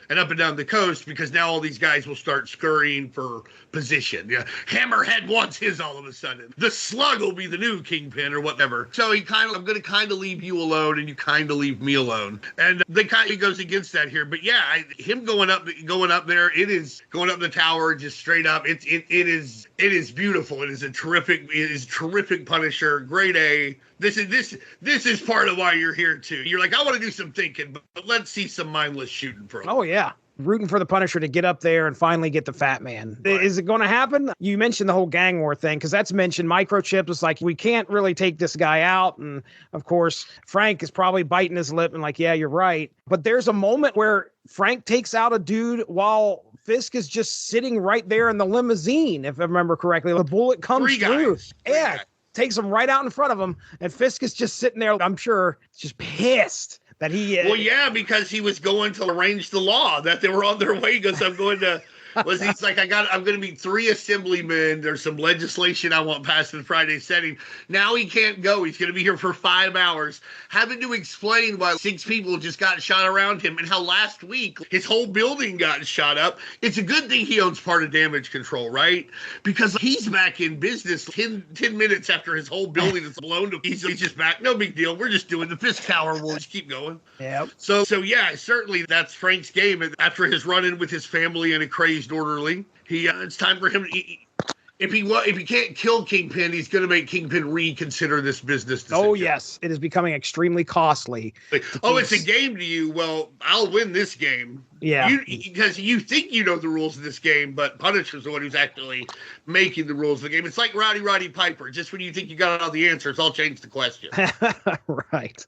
S2: and up and down the coast, because now all these guys will start scurrying for position. Yeah, Hammerhead wants his all of a sudden. The Slug will be the new Kingpin or whatever. So I'm going to kind of leave you alone, and you kind of leave me alone. And he goes against that here. But yeah, him going up there, it is going up the tower just straight up. It is beautiful. It is terrific Punisher, grade A. This is part of why you're here too. You're like, I want to do some thinking, but let's see some mindless shooting for.
S1: Oh yeah. Rooting for the Punisher to get up there and finally get the Fat Man. Right. Is it going to happen? You mentioned the whole gang war thing, because that's mentioned. Microchip is like, we can't really take this guy out. And of course, Frank is probably biting his lip and like, yeah, you're right. But there's a moment where Frank takes out a dude while Fisk is just sitting right there in the limousine, if I remember correctly. The bullet comes through. Yeah. Takes him right out in front of him, and Fisk is just sitting there, I'm sure, just pissed that he...
S2: Well, yeah, because he was going to arrange the law, that they were on their way, because I'm going to... he's like, I'm going to meet 3 assemblymen. There's some legislation I want passed in Friday's setting. Now he can't go. He's going to be here for 5 hours, having to explain why 6 people just got shot around him and how last week his whole building got shot up. It's a good thing he owns part of Damage Control, right? Because he's back in business 10 minutes after his whole building is blown to. He's just back. No big deal. We're just doing the Fisk Tower. We'll just keep going.
S1: Yeah.
S2: So yeah, certainly that's Frank's game. After his run-in with his family and a crazy orderly, it's time for him to, if he can't kill Kingpin, he's going to make Kingpin reconsider this business decision.
S1: Oh yes, it is becoming extremely costly.
S2: It's a game to you. Well, I'll win this game.
S1: Yeah,
S2: because you think you know the rules of this game, but Punisher's the one who's actually making the rules of the game. It's like Roddy Piper. Just when you think you got all the answers, I'll change the question.
S1: Right.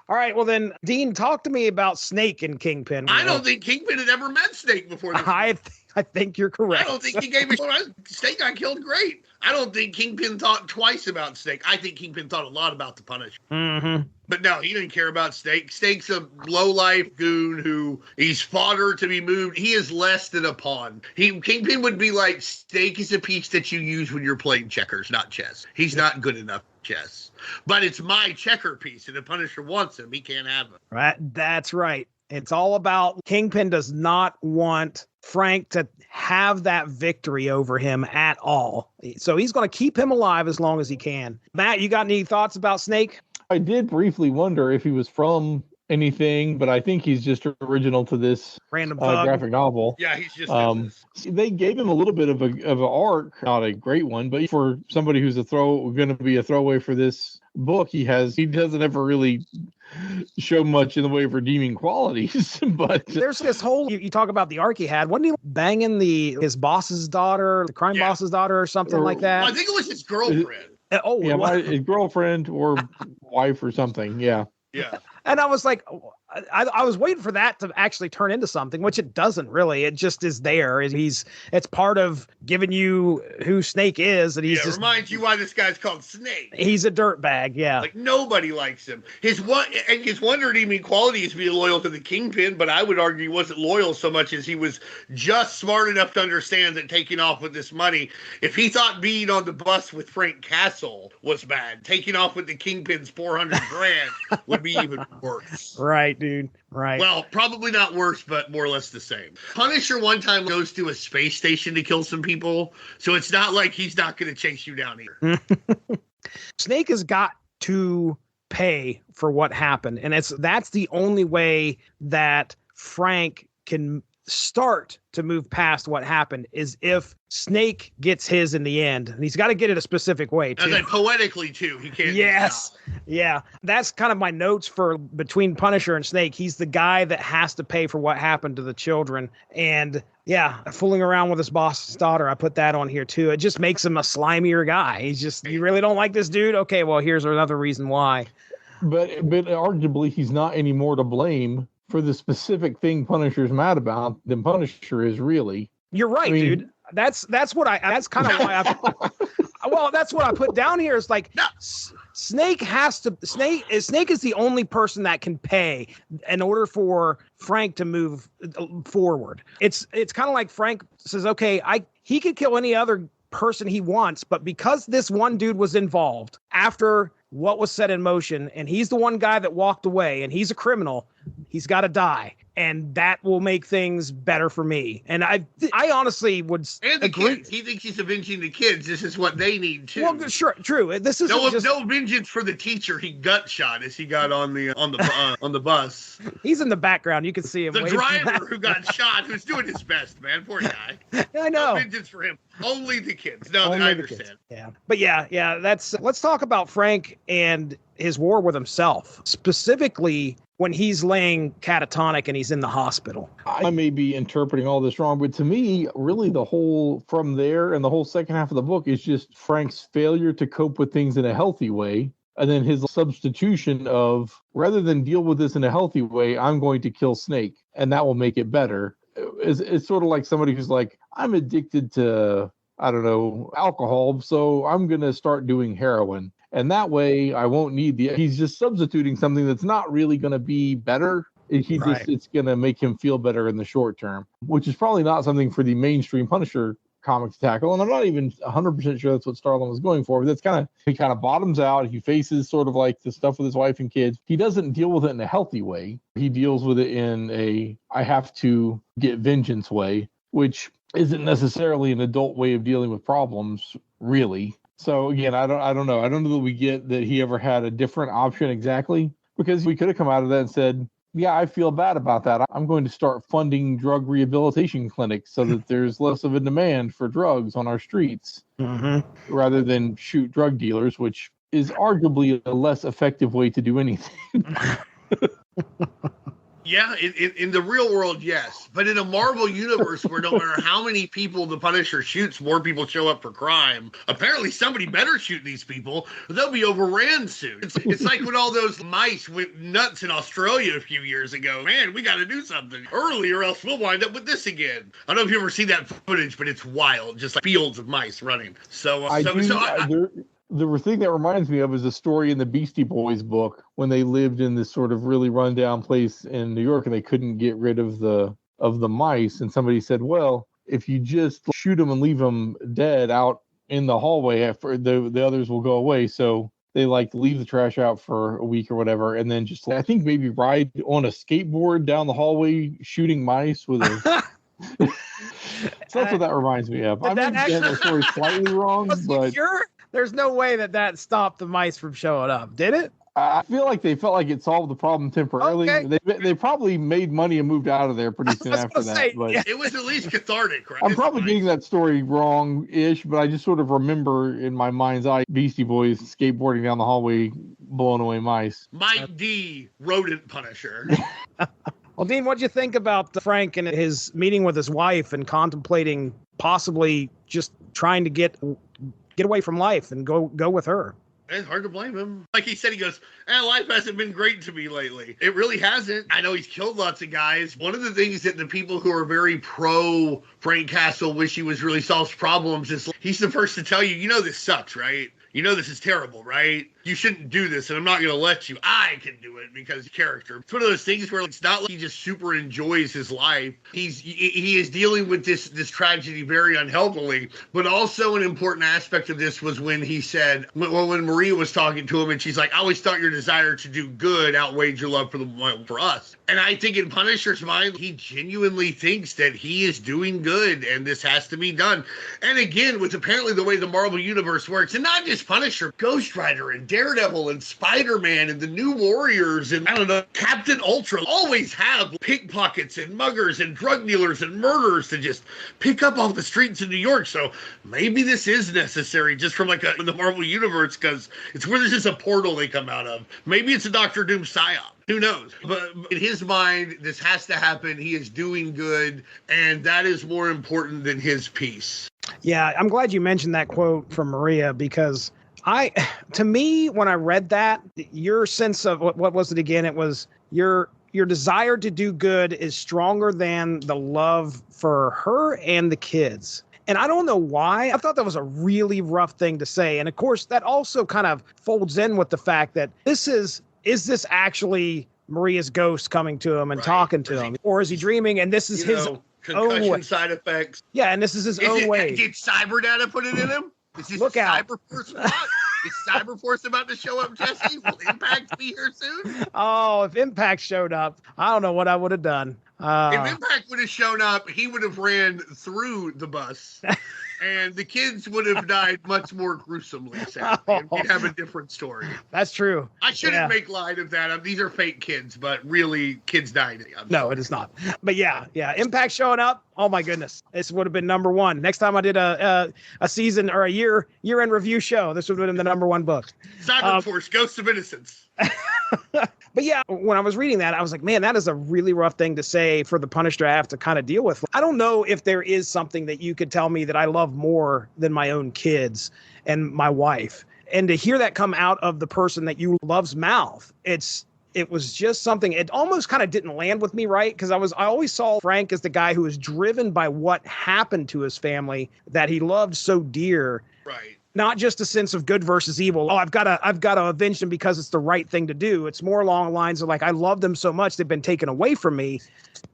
S1: All right. Well, then, Dean, talk to me about Snake and Kingpin.
S2: I don't think Kingpin had ever met Snake before.
S1: I think you're correct.
S2: I don't think he gave a Snake got killed great. I don't think Kingpin thought twice about Snake. I think Kingpin thought a lot about the Punisher.
S1: Mm-hmm.
S2: But no, he didn't care about Snake. Snake's a low-life goon who he's fodder to be moved. He is less than a pawn. Kingpin would be like, Snake is a piece that you use when you're playing checkers, not chess. He's not good enough at chess. But it's my checker piece, and the Punisher wants him. He can't have him.
S1: Right. That's right. It's all about Kingpin does not want Frank to have that victory over him at all. So he's going to keep him alive as long as he can. Matt, you got any thoughts about Snake?
S3: I did briefly wonder if he was from anything, but I think he's just original to this
S1: random
S3: graphic novel.
S2: Yeah, he's just
S3: they gave him a little bit of an arc, not a great one, but for somebody who's going to be a throwaway for this book, he doesn't ever really show much in the way of redeeming qualities. But
S1: there's this whole, you talk about the arc he had. Wasn't he banging his boss's daughter, the crime boss's daughter, or something like that?
S2: I think it was his girlfriend.
S3: His girlfriend or wife or something. Yeah.
S1: And I was like, I was waiting for that to actually turn into something, which it doesn't really. It just is there. It's part of giving you who Snake is. And he's just
S2: reminds you why this guy's called Snake.
S1: He's a dirtbag. Yeah.
S2: Like nobody likes him. His one redeeming quality is being loyal to the Kingpin, but I would argue he wasn't loyal so much as he was just smart enough to understand that taking off with this money, if he thought being on the bus with Frank Castle was bad, taking off with the Kingpin's $400,000 would be even worse.
S1: Right, dude. Right.
S2: Well, probably not worse, but more or less the same. Punisher one time goes to a space station to kill some people, so it's not like he's not going to chase you down here.
S1: Snake has got to pay for what happened, and that's the only way that Frank can start to move past what happened is if Snake gets his in the end. And he's got to get it a specific way, too.
S2: And then poetically, too. He can't.
S1: Yes. Yeah. That's kind of my notes for between Punisher and Snake. He's the guy that has to pay for what happened to the children. And yeah, fooling around with his boss's daughter. I put that on here, too. It just makes him a slimier guy. You really don't like this dude? Okay, well, here's another reason why.
S3: But arguably, he's not any more to blame for the specific thing Punisher's mad about than Punisher is really.
S1: You're right, dude. That's kind of why that's what I put down here is like, Snake is the only person that can pay in order for Frank to move forward. It's kind of like Frank says, okay, he could kill any other person he wants, but because this one dude was involved after what was set in motion, and he's the one guy that walked away, and he's a criminal, he's got to die. And that will make things better for me. And I honestly would agree.
S2: Kids. He thinks he's avenging the kids. This is what they need too.
S1: Well, sure, true. This is
S2: no vengeance for the teacher he gut shot as he got on the bus.
S1: He's in the background. You can see him.
S2: The driver who got shot, who's doing his best, man. Poor guy.
S1: I know.
S2: No vengeance for him. Only the kids. No, I understand.
S1: Yeah, but yeah. Let's talk about Frank and his war with himself, specifically when he's laying catatonic and he's in the hospital.
S3: I may be interpreting all this wrong, but to me, really the whole from there and the whole second half of the book is just Frank's failure to cope with things in a healthy way. And then his substitution of, rather than deal with this in a healthy way, I'm going to kill Snake and that will make it better. It's sort of like somebody who's like, I'm addicted to, I don't know, alcohol, so I'm going to start doing heroin. And that way I won't need he's just substituting something that's not really going to be better. It's going to make him feel better in the short term, which is probably not something for the mainstream Punisher comics to tackle. And I'm not even 100% sure that's what Starlin was going for, but that's he kind of bottoms out. He faces sort of like the stuff with his wife and kids. He doesn't deal with it in a healthy way. He deals with it in a, I have to get vengeance way, which isn't necessarily an adult way of dealing with problems, really. So again, I don't know. I don't know that we get that he ever had a different option exactly, because we could have come out of that and said, yeah, I feel bad about that. I'm going to start funding drug rehabilitation clinics so that there's less of a demand for drugs on our streets, rather than shoot drug dealers, which is arguably a less effective way to do anything.
S2: Yeah, in the real world, yes. But in a Marvel universe where no matter how many people the Punisher shoots, more people show up for crime, apparently somebody better shoot these people, or they'll be overran soon. It's like when all those mice went nuts in Australia a few years ago. Man, we got to do something early or else we'll wind up with this again. I don't know if you ever see that footage, but it's wild. Just like fields of mice running.
S3: The thing that reminds me of is a story in the Beastie Boys book when they lived in this sort of really rundown place in New York and they couldn't get rid of the mice. And somebody said, well, if you just shoot them and leave them dead out in the hallway, after the others will go away. So they leave the trash out for a week or whatever. And then just, I think maybe ride on a skateboard down the hallway shooting mice with a... So that's what that reminds me of. I may get the story slightly wrong, but...
S1: There's no way that stopped the mice from showing up, did it?
S3: I feel like they felt like it solved the problem temporarily. Okay. They probably made money and moved out of there pretty soon after that. But
S2: yeah. It was at least cathartic, right?
S3: I'm probably getting that story wrong-ish, but I just sort of remember in my mind's eye Beastie Boys skateboarding down the hallway, blowing away mice.
S2: Mike D, rodent punisher.
S1: Well, Dean, what'd you think about Frank and his meeting with his wife and contemplating possibly just trying to get away from life and go with her?
S2: It's hard to blame him. Like he said, he goes, life hasn't been great to me lately. It really hasn't. I know he's killed lots of guys. One of the things that the people who are very pro Frank Castle wish he was really solves problems is he's the first to tell you, this sucks, right? You know this is terrible, right? You shouldn't do this, and I'm not going to let you. I can do it because character. It's one of those things where it's not like he just super enjoys his life. He is dealing with this tragedy very unhealthily. But also an important aspect of this was when he said, when Maria was talking to him, and she's like, I always thought your desire to do good outweighed your love for us. And I think in Punisher's mind, he genuinely thinks that he is doing good, and this has to be done. And again, with apparently the way the Marvel Universe works, and not just Punisher, Ghost Rider and Daredevil and Spider-Man and the New Warriors and, I don't know, Captain Ultra always have pickpockets and muggers and drug dealers and murderers to just pick up off the streets of New York. So maybe this is necessary just from in the Marvel Universe, because it's where there's just a portal they come out of. Maybe it's a Dr. Doom psyop. Who knows? But in his mind, this has to happen. He is doing good, and that is more important than his peace.
S1: Yeah, I'm glad you mentioned that quote from Maria, because to me, when I read that, your sense of what was it again? It was your desire to do good is stronger than the love for her and the kids. And I don't know why. I thought that was a really rough thing to say. And of course, that also kind of folds in with the fact that is this actually Maria's ghost coming to him and talking to him? Or is he dreaming? And this is own way.
S2: Concussion side effects.
S1: Yeah, and this is his own way.
S2: Did Cyberdata put it in him? Is this
S1: Look out.
S2: Cyberforce plot? Is Cyberforce about to show up, Jesse? Will Impact be here soon?
S1: Oh, if Impact showed up, I don't know what I would have done.
S2: If Impact would have shown up, he would have ran through the bus. And the kids would have died much more gruesomely, sadly. And we'd have a different story.
S1: That's true.
S2: I shouldn't make light of that. These are fake kids, but really, kids died.
S1: No, it is not. But yeah, Impact showing up. Oh my goodness, this would have been number one. Next time I did a season or a year-end review show, this would have been the number one book.
S2: Cyberforce, Ghosts of Innocence.
S1: But yeah, when I was reading that, I was like, man, that is a really rough thing to say for the Punisher to have to kind of deal with. I don't know if there is something that you could tell me that I love more than my own kids and my wife. And to hear that come out of the person that you love's mouth, it was just something, it almost kind of didn't land with me, right? Because I always saw Frank as the guy who was driven by what happened to his family that he loved so dear.
S2: Right.
S1: Not just a sense of good versus evil. Oh, I've got to avenge them because it's the right thing to do. It's more along the lines of like, I love them so much, they've been taken away from me.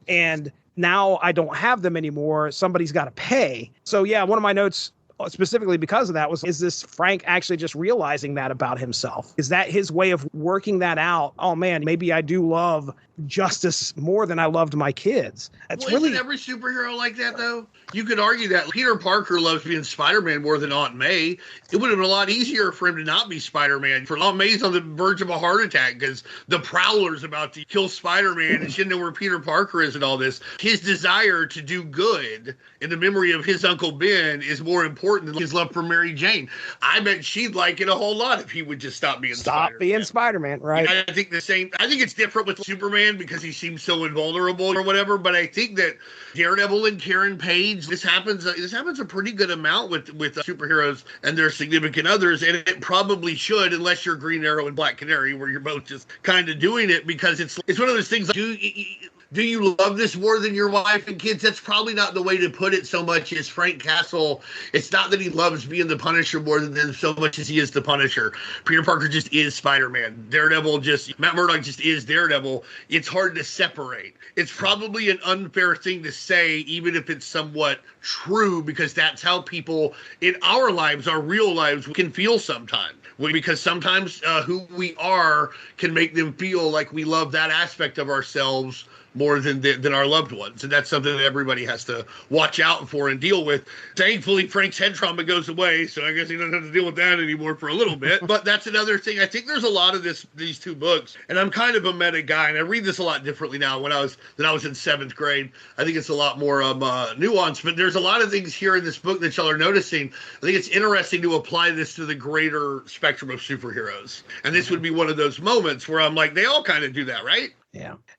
S1: And now I don't have them anymore. Somebody's got to pay. So yeah, one of my notes specifically because of that was, is this Frank actually just realizing that about himself? Is that his way of working that out? Oh man, maybe I do love justice more than I loved my kids.
S2: Isn't every superhero like that though? You could argue that Peter Parker loves being Spider-Man more than Aunt May. It would have been a lot easier for him to not be Spider-Man. For Aunt May's on the verge of a heart attack because the Prowler's about to kill Spider-Man and she didn't know where Peter Parker is and all this. His desire to do good in the memory of his Uncle Ben is more important than his love for Mary Jane. I bet she'd like it a whole lot if he would just stop being
S1: Spider-Man, right?
S2: I think it's different with Superman because he seems so invulnerable or whatever, but I think that Daredevil and Karen Page, this happens a pretty good amount with superheroes and their significant others, and it probably should, unless you're Green Arrow and Black Canary, where you're both just kind of doing it, because it's one of those things like, do you love this more than your wife and kids? That's probably not the way to put it so much as Frank Castle. It's not that he loves being the Punisher more than them so much as he is the Punisher. Peter Parker just is Spider-Man. Matt Murdock just is Daredevil. It's hard to separate. It's probably an unfair thing to say, even if it's somewhat true, because that's how people in our lives, our real lives, can feel sometimes. Because sometimes who we are can make them feel like we love that aspect of ourselves more than our loved ones. And that's something that everybody has to watch out for and deal with. Thankfully, Frank's head trauma goes away, so I guess he doesn't have to deal with that anymore for a little bit. But that's another thing. I think there's a lot of these two books, and I'm kind of a meta guy, and I read this a lot differently now than I was in 7th grade. I think it's a lot more nuanced, but there's a lot of things here in this book that y'all are noticing. I think it's interesting to apply this to the greater spectrum of superheroes. And this would be one of those moments where I'm like, they all kind of do that, right?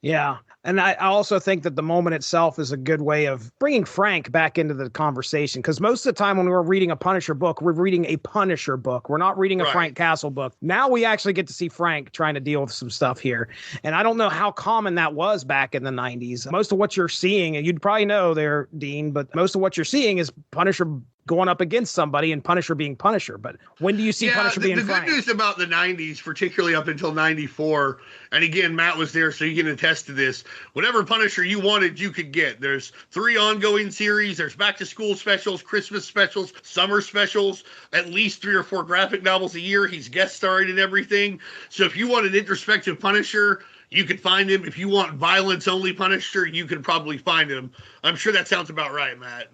S1: Yeah. And I also think that the moment itself is a good way of bringing Frank back into the conversation, because most of the time when we're reading a Punisher book, we're reading a Punisher book. We're not reading a Frank Castle book. Now we actually get to see Frank trying to deal with some stuff here. And I don't know how common that was back in the 90s. Most of what you're seeing, and you'd probably know there, Dean, but most of what you're seeing is Punisher going up against somebody and Punisher being Punisher. But when do you see Punisher being Frank?
S2: The good news about the 90s, particularly up until 94, and again, Matt was there, so you can attest to this, whatever Punisher you wanted, you could get. There's 3 ongoing series. There's back-to-school specials, Christmas specials, summer specials, at least 3 or 4 graphic novels a year. He's guest starring in everything. So if you want an introspective Punisher, you could find him. If you want violence-only Punisher, you could probably find him. I'm sure that sounds about right, Matt.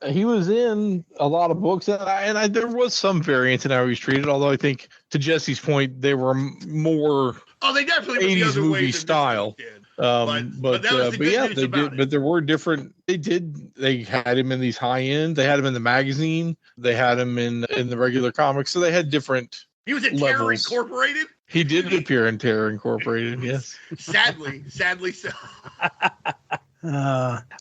S3: He was in a lot of books, and there was some variance in how he was treated, although I think, to Jesse's point, they were more
S2: they definitely
S3: 80s movie style. But there were different. They had him in these high end. They had him in the magazine. They had him in the regular comics. So they had different.
S2: He was in Terror Incorporated.
S3: He did appear in Terror Incorporated. Yes.
S2: Sadly so.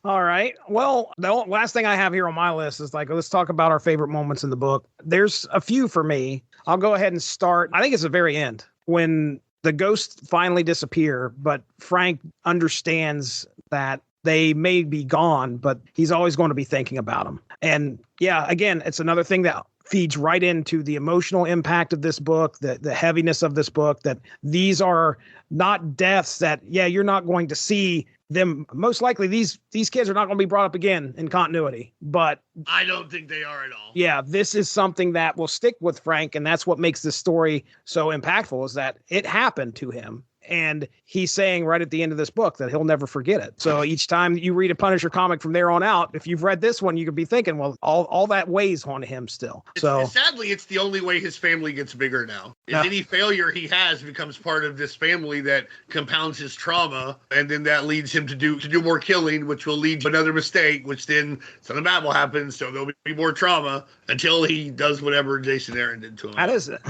S1: All right. Well, the last thing I have here on my list is let's talk about our favorite moments in the book. There's a few for me. I'll go ahead and start. I think it's the very end when the ghosts finally disappear, but Frank understands that they may be gone, but he's always going to be thinking about them. And yeah, again, it's another thing that feeds right into the emotional impact of this book, the heaviness of this book, that these are not deaths that, yeah, you're not going to see them. Most likely these kids are not going to be brought up again in continuity, but
S2: I don't think they are at all.
S1: yeah, this is something that will stick with Frank. And that's what makes this story so impactful, is that it happened to him. And he's saying right at the end of this book that he'll never forget it. So each time you read a Punisher comic from there on out, if you've read this one, you could be thinking, well, all that weighs on him still. So
S2: sadly, it's the only way his family gets bigger now. Any failure he has becomes part of this family that compounds his trauma, and then that leads him to do more killing, which will lead to another mistake, which then something bad will happen. So there'll be more trauma until he does whatever Jason Aaron did to him.
S1: That is it.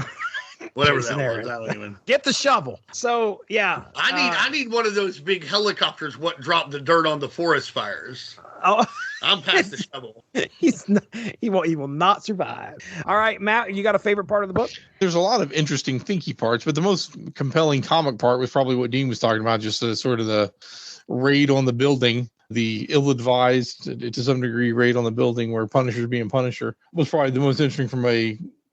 S2: Whatever that was, I don't even.
S1: Get the shovel. So yeah,
S2: I need one of those big helicopters. What dropped the dirt on the forest fires?
S1: Oh,
S2: I'm past the shovel.
S1: He will not survive. All right, Matt, you got a favorite part of the book?
S3: There's a lot of interesting thinky parts, but the most compelling comic part was probably what Dean was talking about, just sort of the raid on the building. The ill-advised, to some degree, raid on the building where Punisher's being Punisher was probably the most interesting from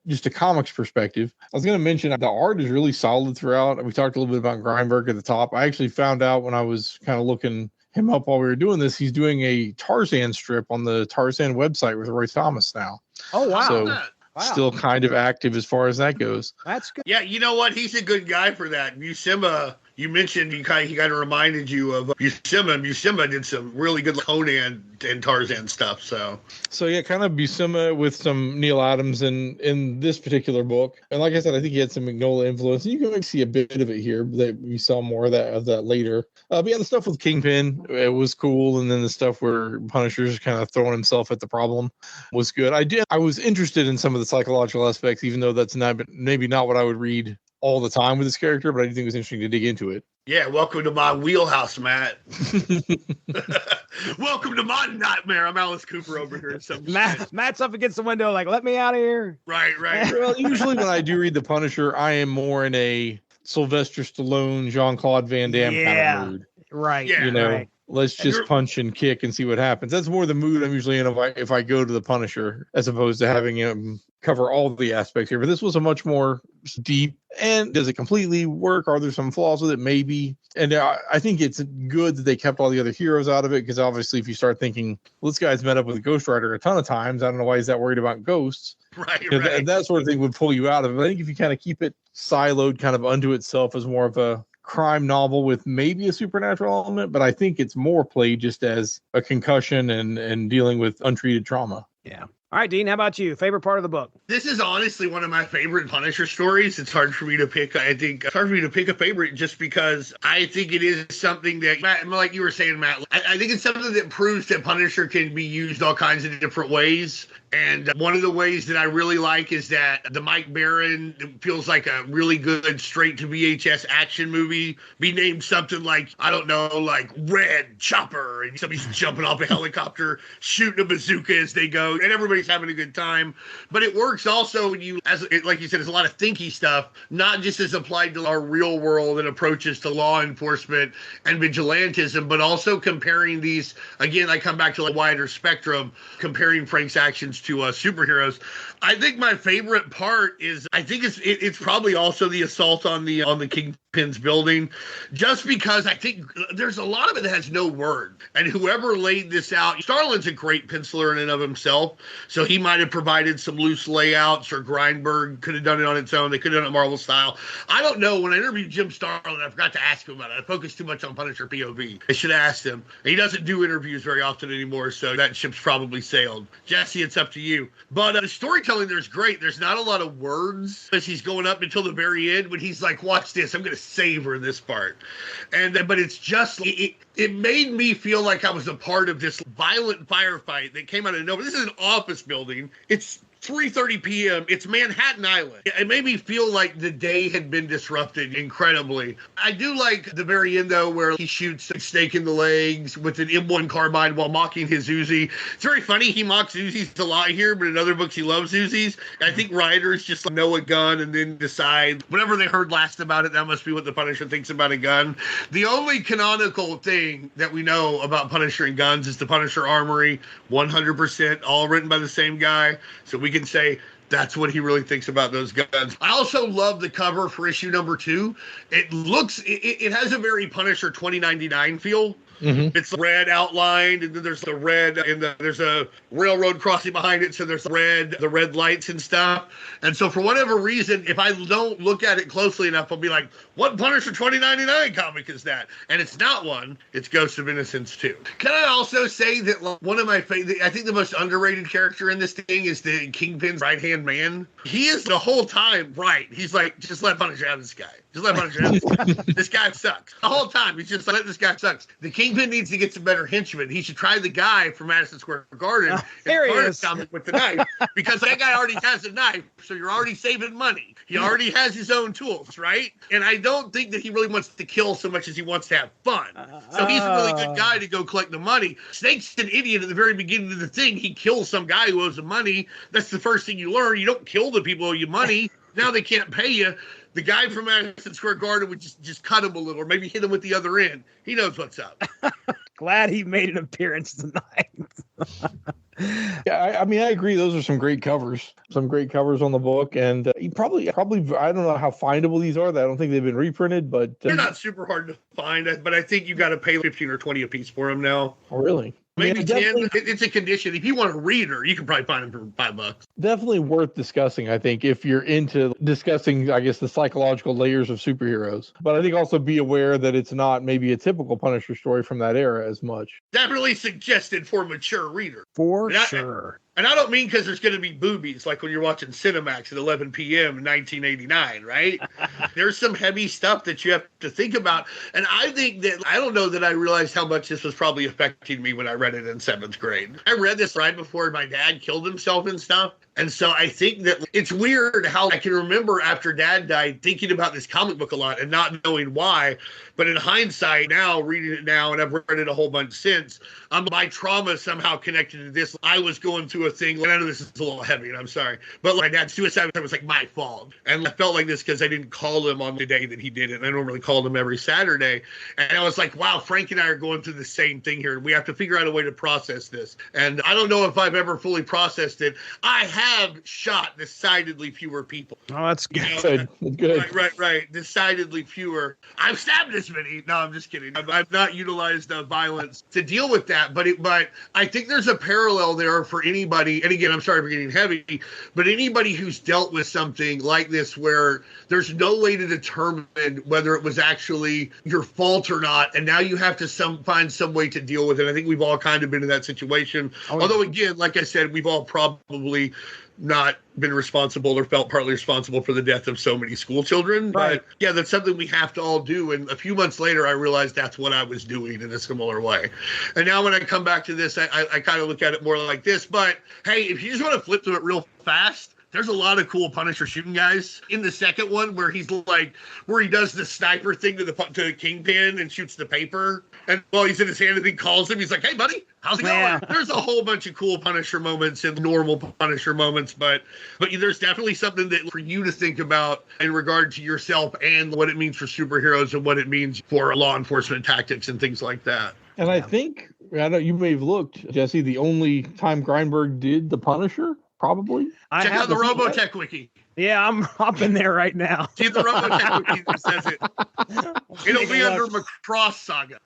S3: just a comics perspective. I was going to mention the art is really solid throughout. We talked a little bit about Grindberg at the top. I actually found out when I was kind of looking him up while we were doing this, he's doing a Tarzan strip on the Tarzan website with Roy Thomas now.
S1: Oh, wow.
S3: So
S1: wow.
S3: Still kind of active as far as that goes.
S1: That's good.
S2: Yeah, you know what? He's a good guy for that. Buscema, you mentioned he kind of reminded you of Buscema. Buscema did some really good Conan and Tarzan stuff. So
S3: yeah, kind of Buscema with some Neil Adams in this particular book. And like I said, I think he had some Mignola influence. You can see a bit of it here, that we saw more of that later. But yeah, the stuff with Kingpin, it was cool. And then the stuff where Punisher's kind of throwing himself at the problem was good. I was interested in some of the psychological aspects, even though that's maybe not what I would read all the time with this character, but I do think it was interesting to dig into it.
S2: Yeah, welcome to my wheelhouse, Matt. Welcome to my nightmare. I'm Alice Cooper over here.
S1: Matt's up against the window like, let me out of here.
S2: Right.
S3: Well, usually when I do read The Punisher, I am more in a Sylvester Stallone, Jean-Claude Van Damme kind of mood.
S1: Right.
S2: Yeah.
S1: Right.
S3: Let's just punch and kick and see what happens. That's more the mood I'm usually in if I go to The Punisher, as opposed to having him cover all the aspects here. But this was a much more deep. And does it completely work? Are there some flaws with it? Maybe. And I think it's good that they kept all the other heroes out of it, because obviously if you start thinking, well, this guy's met up with Ghost Rider a ton of times, I don't know why he's that worried about ghosts.
S2: Right.
S3: That sort of thing would pull you out of it. But I think if you kind of keep it siloed kind of unto itself as more of a crime novel with maybe a supernatural element, but I think it's more played just as a concussion and dealing with untreated trauma.
S1: Yeah. All right, Dean, how about you? Favorite part of the book?
S2: This is honestly one of my favorite Punisher stories. It's hard for me to pick. I think it's hard for me to pick a favorite just because I think it is something that, Matt, like you were saying, Matt, I think it's something that proves that Punisher can be used all kinds of different ways. And one of the ways that I really like is that the Mike Baron feels like a really good straight to VHS action movie. Be named something like, I don't know, like Red Chopper, and somebody's jumping off a helicopter, shooting a bazooka as they go, and everybody's having a good time. But it works also when like you said, there's a lot of thinky stuff, not just as applied to our real world and approaches to law enforcement and vigilantism, but also comparing these, again, I come back to a wider spectrum, comparing Frank's actions to superheroes. I think my favorite part is, I think it's probably also the assault on the Kingpin's building, just because I think there's a lot of it that has no word. And whoever laid this out, Starlin's a great penciler in and of himself, so he might have provided some loose layouts, or Grindberg could have done it on its own. They could have done it Marvel style. I don't know. When I interviewed Jim Starlin, I forgot to ask him about it. I focused too much on Punisher POV. I should have asked him. He doesn't do interviews very often anymore, so that ship's probably sailed. Jesse, it's up to you. But the storytelling there's great. There's not a lot of words as he's going up until the very end when he's like, watch this, I'm going to savor this part. But it's just, it made me feel like I was a part of this violent firefight that came out of nowhere. This is an office building. It's 3:30 p.m. It's Manhattan Island. It made me feel like the day had been disrupted incredibly. I do like the very end, though, where he shoots a snake in the legs with an M1 carbine while mocking his Uzi. It's very funny. He mocks Uzis a lot here, but in other books he loves Uzis. I think writers just know a gun and then decide whatever they heard last about it, that must be what the Punisher thinks about a gun. The only canonical thing that we know about Punisher and guns is the Punisher Armory, 100% all written by the same guy. So we can say That's what he really thinks about those guns. I also love the cover for issue number 2. It has a very Punisher 2099 feel.
S3: Mm-hmm.
S2: It's red outlined, and then there's the red, and there's a railroad crossing behind it, so there's the red lights and stuff. And so for whatever reason, if I don't look at it closely enough, I'll be like, what Punisher 2099 comic is that? And it's not one. It's Ghost of Innocence 2. Can I also say that one of my favorite, I think the most underrated character in this thing is the Kingpin's right-hand man. He is the whole time right. He's like, just let Punisher have this guy. Just let Punisher have this guy. This guy sucks. The whole time, he's just like, this guy sucks. The Kingpin needs to get some better henchmen. He should try the guy from Madison Square Garden with the knife, because that guy already has a knife, so you're already saving money. He already has his own tools, right? And I don't think that he really wants to kill so much as he wants to have fun. So he's a really good guy to go collect the money. Snake's an idiot at the very beginning of the thing. He kills some guy who owes him money. That's the first thing you learn. You don't kill the people who owe you money. Now they can't pay you. The guy from Madison Square Garden would just cut him a little, or maybe hit him with the other end. He knows what's up.
S1: Glad he made an appearance tonight.
S3: Yeah, I mean, I agree. Those are some great covers. Some great covers on the book, and you probably, I don't know how findable these are. I don't think they've been reprinted, but
S2: they're not super hard to find. But I think you got to pay 15 or 20 a piece for them now.
S3: Oh, really?
S2: Maybe 10. It's a condition. If you want a reader, you can probably find them for $5.
S3: Definitely worth discussing, I think, if you're into discussing, I guess, the psychological layers of superheroes. But I think also be aware that it's not maybe a typical Punisher story from that era as much.
S2: Definitely suggested for mature readers.
S1: For sure.
S2: And I don't mean because there's going to be boobies like when you're watching Cinemax at 11 p.m. in 1989, right? There's some heavy stuff that you have to think about. And I think that, I don't know that I realized how much this was probably affecting me when I read it in 7th grade. I read this right before my dad killed himself and stuff. And so I think that it's weird how I can remember after Dad died thinking about this comic book a lot and not knowing why. But in hindsight, now reading it now, and I've read it a whole bunch since, my trauma somehow connected to this. I was going through a thing, and I know this is a little heavy, and I'm sorry, but my dad's suicide was like my fault. And I felt like this because I didn't call him on the day that he did it. And I normally called him every Saturday. And I was like, wow, Frank and I are going through the same thing here. We have to figure out a way to process this. And I don't know if I've ever fully processed it. I have shot decidedly fewer people.
S1: Oh, that's good.
S2: You know, good. Right. Decidedly fewer. I've stabbed as many. No, I'm just kidding. I've not utilized violence to deal with that. But I think there's a parallel there for anybody. And again, I'm sorry for getting heavy, but anybody who's dealt with something like this where there's no way to determine whether it was actually your fault or not, and now you have to find some way to deal with it. I think we've all kind of been in that situation. Although, again, like I said, we've all probably not been responsible or felt partly responsible for the death of so many school children.
S1: Right.
S2: But yeah, that's something we have to all do. And a few months later, I realized that's what I was doing in a similar way. And now when I come back to this, I kind of look at it more like this. But hey, if you just want to flip through it real fast, there's a lot of cool Punisher shooting guys. In the second one, where he does the sniper thing to the Kingpin and shoots the paper, and while he's in his hand and he calls him, he's like, "Hey, buddy, how's it going?" There's a whole bunch of cool Punisher moments and normal Punisher moments, but there's definitely something that for you to think about in regard to yourself and what it means for superheroes and what it means for law enforcement tactics and things like that.
S3: And I think, I know you may have looked, Jesse, the only time Grindberg did the Punisher. Probably.
S2: Check out the Robotech wiki.
S1: Yeah, I'm hopping there right now.
S2: See if the Robotech wiki that says it. It'll be under Macross Saga.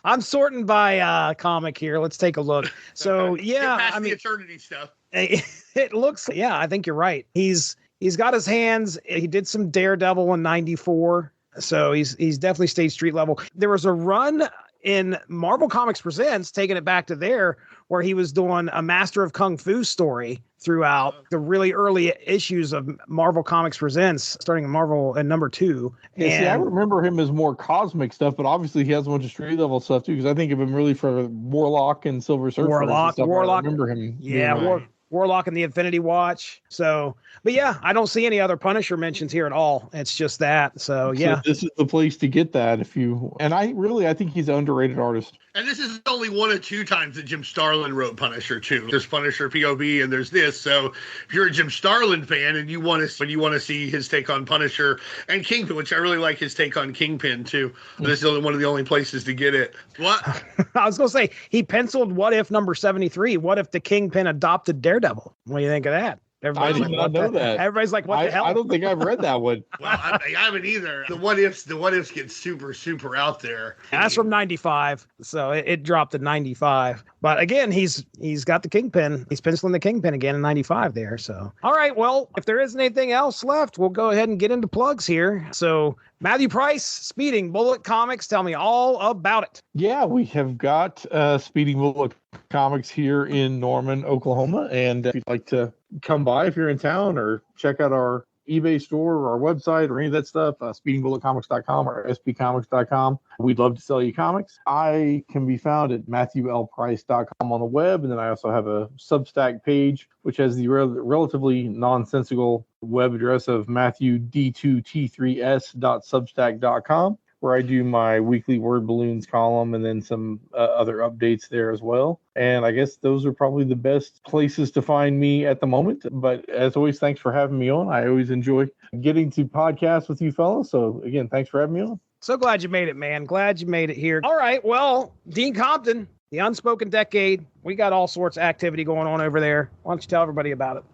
S1: I'm sorting by comic here. Let's take a look. So yeah,
S2: the Eternity stuff.
S1: It looks. Yeah, I think you're right. He's got his hands. He did some Daredevil in '94. So he's definitely stayed street level. There was a run in Marvel Comics Presents, taking it back to there, where he was doing a Master of Kung Fu story throughout the really early issues of Marvel Comics Presents, starting in Marvel at number 2.
S3: Yeah, see, I remember him as more cosmic stuff, but obviously he has a bunch of street level stuff too, because I think of him really for Warlock and Silver Surfer.
S1: Warlock.
S3: I remember him.
S1: Yeah, Warlock and the Infinity Watch. So, but yeah, I don't see any other Punisher mentions here at all. It's just that. So yeah,
S3: so this is the place to get that I think he's an underrated artist.
S2: And this is only one of 2 times that Jim Starlin wrote Punisher too. There's Punisher POV and there's this. So if you're a Jim Starlin fan and you want to see his take on Punisher and Kingpin, which I really like his take on Kingpin too. This is one of the only places to get it. What?
S1: I was going to say, he penciled What If number 73. What if the Kingpin adopted Daredevil? What do you think of that?
S3: I did not know that.
S1: Everybody's like, what the hell?
S3: I don't think I've read that one.
S2: Well, I haven't either. The what ifs get super out there.
S1: That's from 95, so it dropped to 95. But again, he's got the Kingpin. He's penciling the Kingpin again in 95 there. So, all right, well, if there isn't anything else left, we'll go ahead and get into plugs here. So, Matthew Price, Speeding Bullet Comics, tell me all about it.
S3: Yeah, we have got Speeding Bullet Comics here in Norman, Oklahoma. And if you'd like to come by if you're in town or check out our eBay store or our website or any of that stuff, speedingbulletcomics.com or spcomics.com. We'd love to sell you comics. I can be found at matthewlprice.com on the web, and then I also have a Substack page, which has the relatively nonsensical web address of matthewd2t3s.substack.com, where I do my weekly word balloons column and then some other updates there as well. And I guess those are probably the best places to find me at the moment. But as always, thanks for having me on. I always enjoy getting to podcast with you fellas. So again, thanks for having me on.
S1: So glad you made it, man. Glad you made it here. All right. Well, Dean Compton, the Unspoken Decade. We got all sorts of activity going on over there. Why don't you tell everybody about it?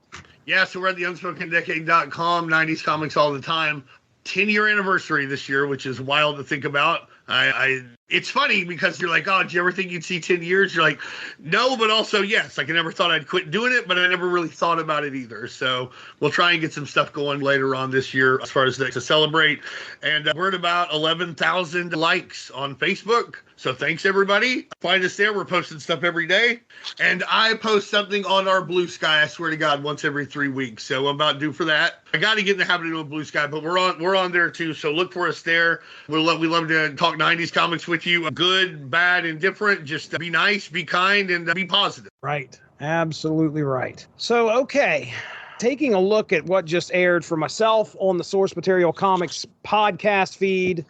S2: Yeah, so we're at the unspokendecade.com, 90s comics all the time. 10-year anniversary this year, which is wild to think about. It's funny because you're like, oh, did you ever think you'd see 10 years? You're like, no, but also yes. Like I never thought I'd quit doing it, but I never really thought about it either. So we'll try and get some stuff going later on this year as far as to celebrate. And we're at about 11,000 likes on Facebook. So thanks, everybody. Find us there. We're posting stuff every day. And I post something on our Blue Sky, I swear to God, once every 3 weeks. So I'm about due for that. I got to get in the habit of doing Blue Sky, but we're on there too. So look for us there. We love to talk 90s comics with you. Good, bad, and different. Just be nice, be kind, and be positive.
S1: Right. Absolutely right. So, okay. Taking a look at what just aired for myself on the Source Material Comics podcast feed,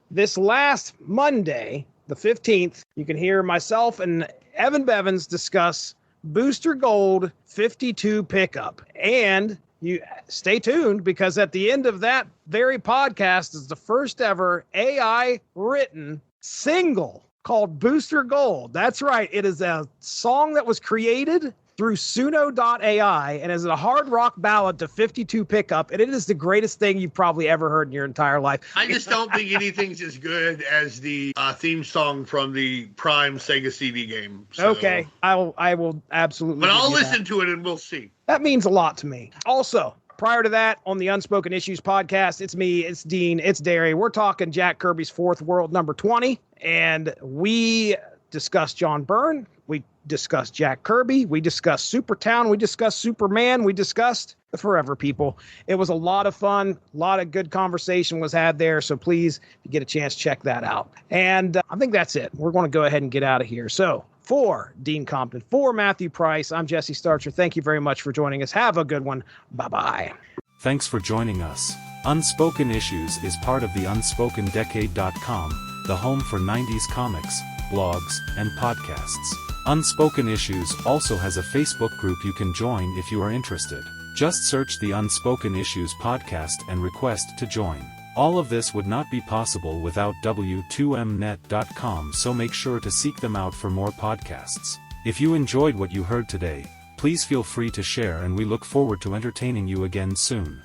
S1: this last Monday, the 15th, you can hear myself and Evan Bevins discuss Booster Gold 52 pickup. And you stay tuned because at the end of that very podcast is the first ever AI written single called Booster Gold. That's right. It is a song that was created through Suno.ai and is a hard rock ballad to 52 pickup. And it is the greatest thing you've probably ever heard in your entire life.
S2: I just don't think anything's as good as the theme song from the Prime Sega CD game. So.
S1: Okay. I will absolutely.
S2: But I'll listen to it and we'll see.
S1: That means a lot to me. Also, prior to that, on the Unspoken Issues podcast, it's me, it's Dean, it's Derry. We're talking Jack Kirby's Fourth World number 20. And we discussed John Byrne. We discussed Jack Kirby. We discussed Supertown. We discussed Superman. We discussed the Forever People. It was a lot of fun. A lot of good conversation was had there. So please, if you get a chance, check that out. And I think that's it. We're going to go ahead and get out of here. So for Dean Compton, for Matthew Price, I'm Jesse Starcher. Thank you very much for joining us. Have a good one. Bye-bye.
S4: Thanks for joining us. Unspoken Issues is part of the UnspokenDecade.com, the home for 90s comics, blogs, and podcasts. Unspoken Issues also has a Facebook group you can join if you are interested. Just search the Unspoken Issues podcast and request to join. All of this would not be possible without W2Mnet.com, so make sure to seek them out for more podcasts. If you enjoyed what you heard today, please feel free to share, and we look forward to entertaining you again soon.